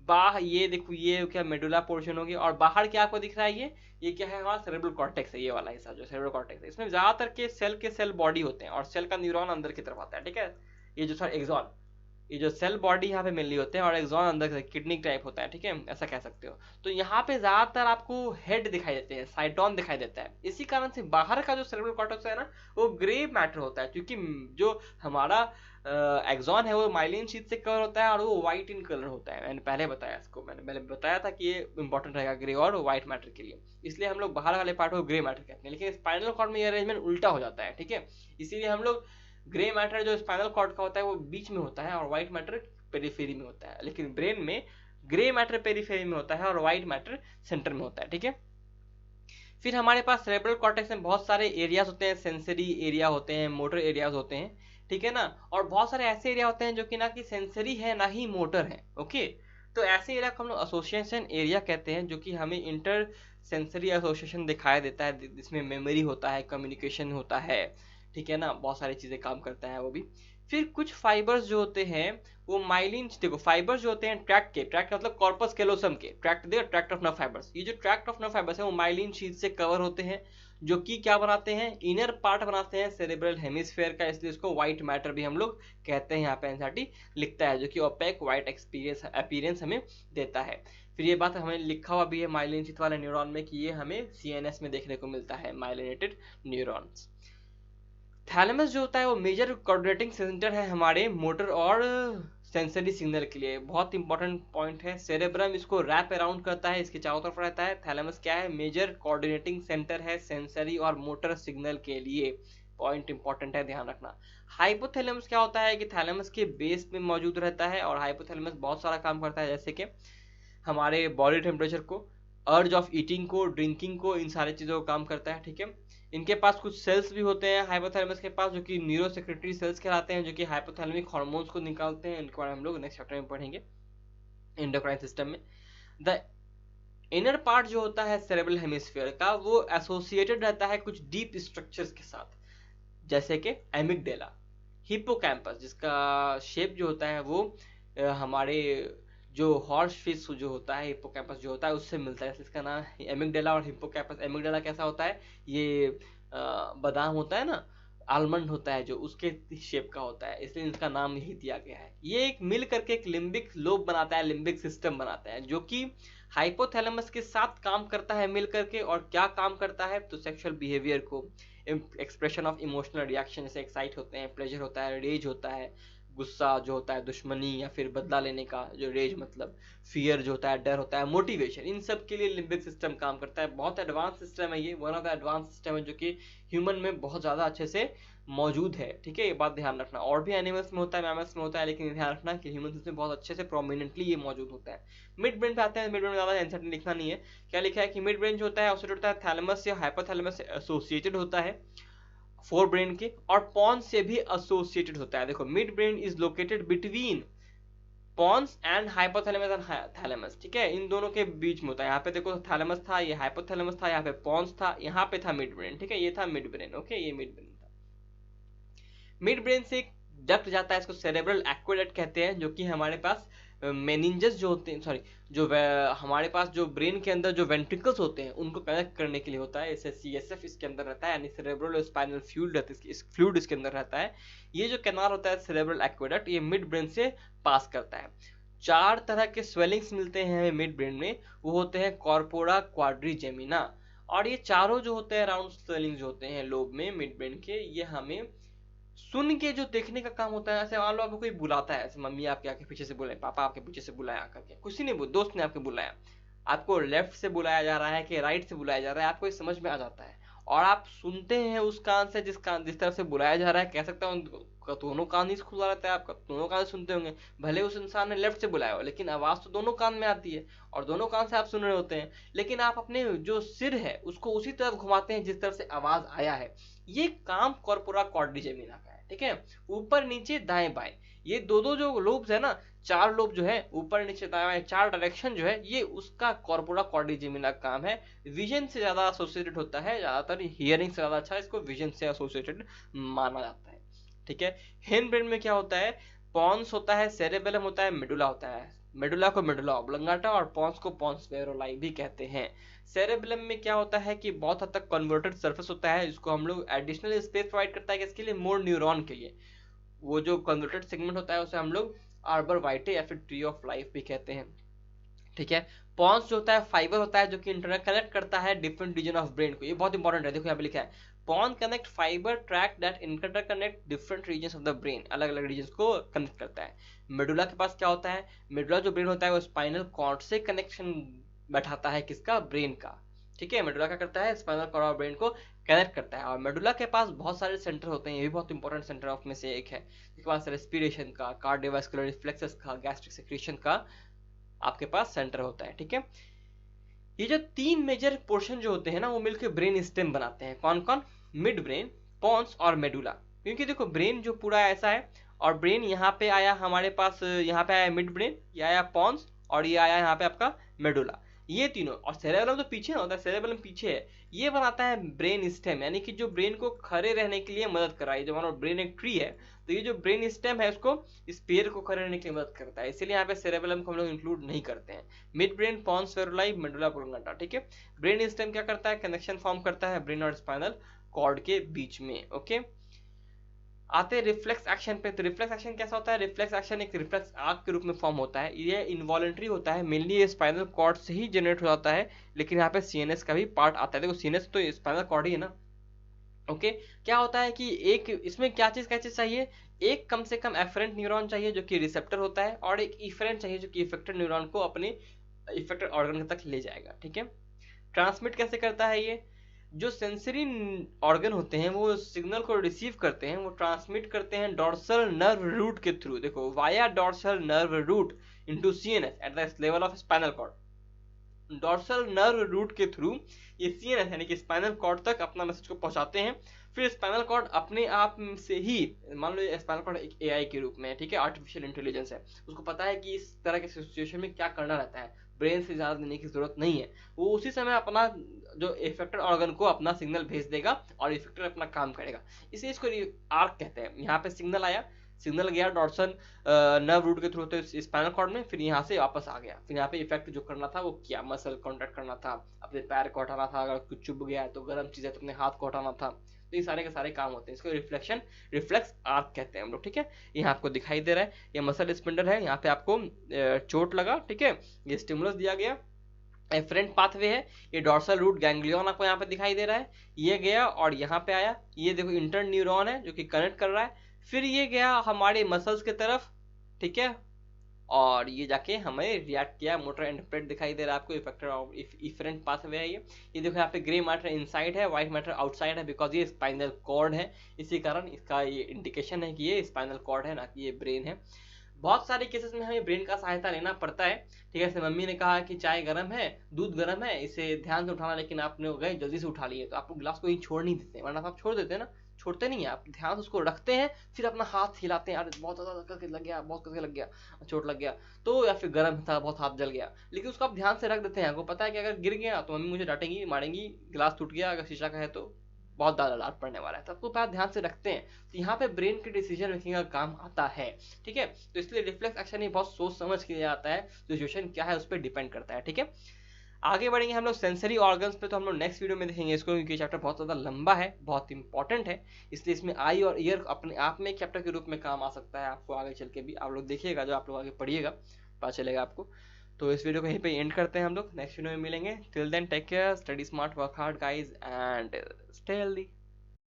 बाहर ये देखो, ये क्या मेडुला पोर्शन होगी, और बाहर क्या आपको दिख रहा है, ये क्या है, हमारा सेरेब्रल कॉर्टेक्स है, ये वाला हिस्सा जो सेरेब्रल कॉर्टेक्स है। इसमें ज्यादातर के सेल बॉडी होते हैं और सेल का न्यूरॉन अंदर की तरफ आता है, ठीक है। ये जो एक्सॉन, ये जो सेल बॉडी यहाँ पे मिलनी होते हैं और एक्सॉन अंदर से किडनी टाइप होता है, ठीक है, ऐसा कह सकते हो। तो यहाँ पे ज्यादातर आपको हेड दिखाई देते हैं, साइटोन दिखाई देता है। इसी कारण से बाहर का जो सेरेब्रल कॉर्टेक्स है ना, वो ग्रे मैटर होता है, क्योंकि जो हमारा एक्सॉन है वो माइलिन शीट से कवर होता है और वो व्हाइट इन कलर होता है। मैंने पहले बताया इसको, मैंने पहले बताया था कि ये इंपॉर्टेंट रहेगा ग्रे और व्हाइट मैटर के लिए, इसलिए हम लोग बाहर वाले पार्ट को ग्रे मैटर कहते हैं। लेकिन स्पाइनल कॉर्ड में ये अरेंजमेंट उल्टा हो जाता है, ठीक है, इसीलिए हम लोग ग्रे मैटर जो स्पाइनल कॉर्ड का होता है वो बीच में होता है और व्हाइट मैटर पेरिफेरी में होता है। लेकिन ब्रेन में ग्रे मैटर पेरिफेरी में होता है और व्हाइट मैटर सेंटर में होता है, ठीक है। फिर हमारे पास सेरेब्रल कॉर्टेक्स में बहुत सारे एरियाज होते हैं, सेंसरी एरिया होते हैं, मोटर एरियाज होते हैं, ठीक है ना, और बहुत सारे ऐसे एरिया होते हैं जो कि ना कि सेंसरी है ना ही मोटर है, ओके। तो ऐसे एरिया को हम लोग एसोसिएशन एरिया कहते हैं, जो कि हमें इंटर सेंसरी एसोसिएशन दिखाई देता है, जिसमें मेमोरी होता है, कम्युनिकेशन होता है, ठीक है ना, बहुत सारी चीजें काम करता है वो भी। फिर कुछ फाइबर्स जो होते हैं वो माइलिन, देखो फाइबर्स जो होते हैं ट्रैक्ट मतलब कॉर्पस कैलोसम के, ट्रैक्ट ऑफ नर्व फाइबर्स, ये जो ट्रैक्ट ऑफ नर्व फाइबर्स है वो माइलिन शीट से कवर होते हैं, जो कि क्या बनाते हैं, इनर पार्ट बनाते हैं सेरेब्रल हेमिस्फेयर का, इसलिए इसको व्हाइट मैटर भी हम लोग कहते हैं। यहाँ पे एनसीईआरटी लिखता है, जो कि ओपेक व्हाइट अपीयरेंस हमें देता है। फिर ये बात हमें लिखा हुआ भी है माइलिन शीट वाले न्यूरॉन में कि ये हमें सीएनएस में देखने को मिलता है, माइलिनेटेड न्यूरॉन्स। थैलेमस जो होता है वो मेजर कोऑर्डिनेटिंग सेंटर है हमारे मोटर और सेंसरी सिग्नल के लिए, बहुत इंपॉर्टेंट पॉइंट है। सेरेब्रम इसको रैप अराउंड करता है, इसके चारों तरफ रहता है। थैलेमस क्या है, मेजर कोऑर्डिनेटिंग सेंटर है सेंसरी और मोटर सिग्नल के लिए, पॉइंट इंपॉर्टेंट है, ध्यान रखना। हाइपोथैलेमस क्या होता है कि थैलेमस के बेस में मौजूद रहता है और हाइपोथैलेमस बहुत सारा काम करता है, जैसे कि हमारे बॉडी टेम्परेचर को, अर्ज ऑफ ईटिंग को, ड्रिंकिंग को, इन सारी चीज़ों को काम करता है, ठीक है। इनके पास कुछ सेल्स भी होते हैं हाइपोथैलेमस के पास, जो कि न्यूरोसेक्रेटरी सेल्स कहलाते हैं, जो कि हाइपोथैलेमिक हार्मोन्स को निकालते हैं। इनके बारे में हम लोग नेक्स्ट चैप्टर में पढ़ेंगे एंडोक्राइन सिस्टम में। द इनर पार्ट जो होता है सेरेब्रल हेमिस्फीयर का, वो एसोसिएटेड रहता है कुछ डीप स्ट्रक्चर्स के साथ, जैसे कि एमिगडेला, हिप्पोकैम्पस, जिसका शेप जो होता है वो हमारे जो हॉर्स फिश जो होता है, हिप्पोकैम्पस जो होता है उससे मिलता है, इसका नाम एमिगडेला और हिप्पोकैम्पस। एमिगडेला कैसा होता है, ये बादाम होता है ना, आलमंड होता है जो, उसके शेप का होता है, इसलिए इसका नाम यही दिया गया है। ये एक मिल करके एक लिम्बिक लोब बनाता है, लिम्बिक सिस्टम बनाता है, जो कि हाइपोथैलेमस के साथ काम करता है मिल करके। और क्या काम करता है, तो सेक्सुअल बिहेवियर को, एक्सप्रेशन ऑफ इमोशनल रिएक्शन, जैसे एक्साइट होते हैं, प्लेजर होता है, रेज होता है, गुस्सा जो होता है, दुश्मनी या फिर बदला लेने का जो रेज मतलब, फियर जो होता है, डर होता है, मोटिवेशन, इन सब के लिए लिम्बिक सिस्टम काम करता है। बहुत एडवांस सिस्टम है ये, one of the advance system है जो कि ह्यूमन में बहुत ज़्यादा अच्छे से मौजूद है, ठीक है, ये बात ध्यान रखना। और भी एनिमल्स में होता है, मैमल्स में होता है, लेकिन ध्यान रखना कि ह्यूमंस में बहुत अच्छे से प्रोमिनेंटली ये मौजूद होता है। मिड ब्रेन पे आते हैं, मिड ब्रेन में ज़्यादा आंसर लिखना नहीं है। क्या लिखा है कि मिड ब्रेन जो होता है एसोसिएटेड होता है थैलेमस या हाइपोथैलेमस से एसोसिएटेड होता है फोर ब्रेन के, और पॉन्स से भी एसोसिएटेड होता है। देखो mid brain is located between pons and hypothalamus and thalamus, ठीक है, इन दोनों के बीच में होता है। यहाँ पे देखो थैलेमस था, ये हाइपोथैलेमस था, यहाँ पे पॉन्स था, यहाँ पे था मिड ब्रेन, ठीक है, ये था मिड ब्रेन, ओके, ये मिड ब्रेन था। मिड ब्रेन से डक्ट जाता है, इसको सेरेब्रल एक्वेडक्ट कहते हैं, जो कि हमारे पास मेनिंजेस जो होते हैं, सॉरी, हमारे पास जो ब्रेन के अंदर जो वेंट्रिकल्स होते हैं उनको कनेक्ट करने के लिए होता है। इसे सीएसएफ इसके अंदर रहता है, यानी सेरेब्रल स्पाइनल फ्लूइड रहता है, इस फ्लूइड इसके अंदर रहता है। ये जो कैनाल होता है सेरेब्रल एक्वेडक्ट, ये मिड ब्रेन से पास करता है। 4 तरह के स्वेलिंग्स मिलते हैं हमें मिड ब्रेन में, वो होते हैं कॉर्पोरा, क्वाड्रिजेमिना, और ये चारों जो होते हैं राउंड स्वेलिंग जो होते हैं लोब में मिड ब्रेन के, ये हमें सुन के जो देखने का काम होता है। ऐसे मान लो आपको कोई बुलाता है, ऐसे मम्मी आपके आके पीछे से बुलाए, पापा आपके पीछे से बुलाया आकर के, किसी ने दोस्त ने आपके बुलाया, आपको लेफ्ट से बुलाया जा रहा है कि राइट से बुलाया जा रहा है, आपको ये समझ में आ जाता है, और आप सुनते हैं उस कान से जिस तरफ से बुलाया जा रहा है। कह सकता हूँ दोनों कान ही खुला रहता है आपका, दोनों कान सुनते होंगे, भले उस इंसान ने लेफ्ट से बुलाया हो, लेकिन आवाज तो दोनों कान में आती है और दोनों कान से आप सुन रहे होते हैं, लेकिन आप अपने जो सिर है उसको उसी तरफ घुमाते हैं जिस तरफ से आवाज आया है। ये काम कॉर्पोरा क्वाड्रिजेमिना का है, ठीक है। ऊपर नीचे दाएं बाएं, ये दो जो लोब्स है ना, 4 लोब जो है ऊपर नीचे दाएं बाएं 4 डायरेक्शन जो है, ये उसका कॉर्पोरा क्वाड्रिजेमिना काम है। विजन से ज्यादा एसोसिएटेड होता है, ज्यादातर हियरिंग से ज्यादा अच्छा इसको विजन से एसोसिएटेड माना जाता है, ठीक है। हिंड ब्रेन में क्या होता है, पॉन्स होता है, सेरेबेलम होता है, मेडुला होता है। मेडुला को मेडुला ऑब्लंगाटा और पॉन्स को पॉन्स वेरोलाई भी कहते हैं। सेरेबेलम में क्या होता है कि बहुत हद तक कन्वर्टेड सरफेस होता है, जिसको हम लोग एडिशनल स्पेस प्रोवाइड करता है कि इसके लिए मोर न्यूरॉन के लिए। वो जो कन्वर्टेड सेगमेंट होता है उसे हम लोग आर्बर वाइटे या फिर ट्री ऑफ लाइफ भी कहते हैं, ठीक है। पॉन्स जो होता है फाइबर होता है जो कि इंटरनेट कनेक्ट करता है डिफरेंट रीजन ऑफ ब्रेन को। ये बहुत इंपॉर्टेंट है, देखो यहाँ पे लिखा है pons connect fibre tract that interconnect different regions of the brain, अलग अलग रीजन्स को कनेक्ट करता है। मेडुला के पास क्या होता है, मेडुला जो ब्रेन होता है वो स्पाइनल कॉर्ड से कनेक्शन बैठाता है, किसका, ब्रेन का, ठीक है। मेडुला क्या करता है, स्पाइनल कॉर्ड और ब्रेन को कनेक्ट करता है। और मेडुला के पास बहुत सारे सेंटर होते हैं, ये भी बहुत इंपॉर्टेंट सेंटर ऑफ में से एक है। इसके पास रेस्पिरेशन का, कार्डियोवास्कुलर रिफ्लेक्सेस का, गैस्ट्रिक सेक्रेशन का आपके पास सेंटर होता है, ठीक है। ये जो 3 मेजर पोर्शन जो होते हैं ना, वो मिलकर ब्रेन स्टेम बनाते हैं। कौन कौन, मिड ब्रेन, पॉन्स और मेडुला। क्योंकि देखो ब्रेन जो पूरा ऐसा है, और ब्रेन यहाँ पे आया हमारे पास, यहाँ पे आया मिड ब्रेन, ये आया पॉन्स, और ये आया यहाँ पे आपका मेडुला, ये तीनों। और सेरेबेलम तो पीछे ना होता है, सेरेबेलम पीछे है, ये बनाता है ब्रेन स्टेम, यानी कि जो ब्रेन को खड़े रहने के लिए मदद कर रहा है। जो हमारा ब्रेन एक ट्री है, तो ये जो ब्रेन स्टेम है उसको, इस पेड़ को खड़े रहने के लिए मदद करता है, इसीलिए यहाँ पे सेरेबेलम को हम लोग इंक्लूड नहीं करते हैं। Mid brain, pons Varolii, medulla oblongata, ठीक है। ब्रेन स्टेम क्या करता है, कनेक्शन फॉर्म करता है ब्रेन और स्पाइनल कॉर्ड के बीच में, ओके। आते हैं रिफ्लेक्स एक्शन पे। तो रिफ्लेक्स एक्शन कैसा होता है, रिफ्लेक्स एक्शन एक रिफ्लेक्स आर्क के रूप में फॉर्म होता है। ये इनवॉलेंट्री होता है, मेनली ये स्पाइनल कॉर्ड से ही जनरेट हो जाता है, लेकिन यहाँ पे सीएनएस का भी पार्ट आता है। देखो सीएनएस तो स्पाइनल कॉर्ड ही है ना, ओके। क्या होता है कि एक इसमें क्या चीज चाहिए, एक कम से कम एफरेंट न्यूरॉन चाहिए जो कि रिसेप्टर होता है, और एक इफरेंट चाहिए जो कि इफेक्टेड न्यूरॉन को अपने इफेक्टेड ऑर्गन तक ले जाएगा, ठीक है। ट्रांसमिट कैसे करता है, ये जो सेंसरी ऑर्गन होते हैं वो सिग्नल को रिसीव करते हैं, वो ट्रांसमिट करते हैं डॉर्सल नर्व रूट के थ्रू, देखो via dorsal nerve root into CNS at the level of spinal cord. Dorsal nerve root के थ्रू ये सीएनएस यानी कि स्पाइनल कॉर्ड तक अपना मैसेज को पहुंचाते हैं। फिर स्पाइनल कॉर्ड अपने आप से ही, मान लो स्पाइनल कॉर्ड एक एआई के रूप में है, ठीक है, आर्टिफिशियल इंटेलिजेंस है, उसको पता है कि इस तरह के सिचुएशन में क्या करना रहता है, ब्रेन से ज्यादा देने की जरूरत नहीं है, वो उसी समय अपना जो इफेक्टेड ऑर्गन को अपना सिग्नल भेज देगा और इफेक्टेड अपना काम करेगा। इसे इसको आर्क कहते हैं। यहाँ पे सिग्नल आया, सिग्नल गया डॉर्सल नर्व रूट के थ्रू तो स्पाइनल कॉर्ड में, फिर यहाँ से वापस आ गया, फिर यहाँ पे इफेक्ट जो करना था वो किया, मसल कॉन्ट्रैक्ट करना था, अपने पैर को हटाना था, अगर कुछ चुभ गया तो गर्म चीज है तो अपने हाथ को हटाना था, तो ये सारे के सारे काम होते हैं। इसको रिफ्लेक्स आर्क कहते हैं हम लोग, ठीक है। ये आपको दिखाई दे रहा है, ये मसल स्पिंडल है, यहाँ पे आपको चोट लगा, ठीक है, ये स्टिमुलस दिया गया, एफरेंट पाथवे है, ये डॉर्सल रूट गैंग्लियन आपको यहाँ पे दिखाई दे रहा है, ये गया और यहाँ पे आया, ये देखो इंटर न्यूरॉन है जो कि कनेक्ट कर रहा है, फिर ये गया हमारे मसल्स की तरफ, ठीक है, और ये जाके हमें रिएक्ट किया, मोटर इंटरप्रेट दिखाई दे रहा है आपको, इफेक्टर इफरेंट पाथवे है ये देखो यहाँ पे ग्रे मैटर इनसाइड है, व्हाइट मैटर आउटसाइड है, बिकॉज ये स्पाइनल कॉर्ड है, इसी कारण इसका ये इंडिकेशन है कि ये स्पाइनल कॉर्ड है, ना कि ये ब्रेन है। बहुत सारे केसेस में हमें ब्रेन का सहायता लेना पड़ता है, ठीक है। जैसे मम्मी ने कहा कि चाय गर्म है, दूध गर्म है, इसे ध्यान से उठाना, लेकिन आपने गए जल्दी से उठा लिए, तो आपको गिलास को ही छोड़ नहीं देते, वरना आप छोड़ देते हैं ना, छोड़ते नहीं है, आप ध्यान से उसको रखते हैं, फिर अपना हाथ हिलाते हैं, अरे बहुत ज्यादा करके लग गया, बहुत करके लग गया, चोट लग गया तो, या फिर गर्म था बहुत हाथ जल गया, लेकिन उसको आप ध्यान से रख देते हैं। आपको पता है कि अगर गिर गया तो मम्मी मुझे डांटेंगी, मारेंगी, गिलास टूट गया अगर शीशा का है तो, बहुत ज़्यादा डार्क पड़ने वाला है, तो आपको बात ध्यान से रखते हैं तो यहाँ पे ब्रेन के डिसीजन मेकिंग का काम आता है, ठीक है। तो इसलिए रिफ्लेक्स एक्शन ही बहुत सोच समझ के जाता है, सिचुएशन क्या है उस पर डिपेंड करता है, ठीक है। आगे बढ़ेंगे हम लोग सेंसरी ऑर्गन्स पे, तो हम लोग नेक्स्ट वीडियो में देखेंगे इसको, क्योंकि चैप्टर बहुत ज़्यादा लंबा है, बहुत इंपॉर्टेंट है, इसलिए इसमें आई और ईयर अपने आप में एक चैप्टर के रूप में काम आ सकता है आपको आगे चल के भी। आप लोग देखिएगा, जो आप लोग आगे पढ़िएगा पता चलेगा आपको। तो इस वीडियो को यहीं पे एंड करते हैं हम लोग, नेक्स्ट वीडियो में मिलेंगे। Till then take care, study smart, work hard guys and stay healthy.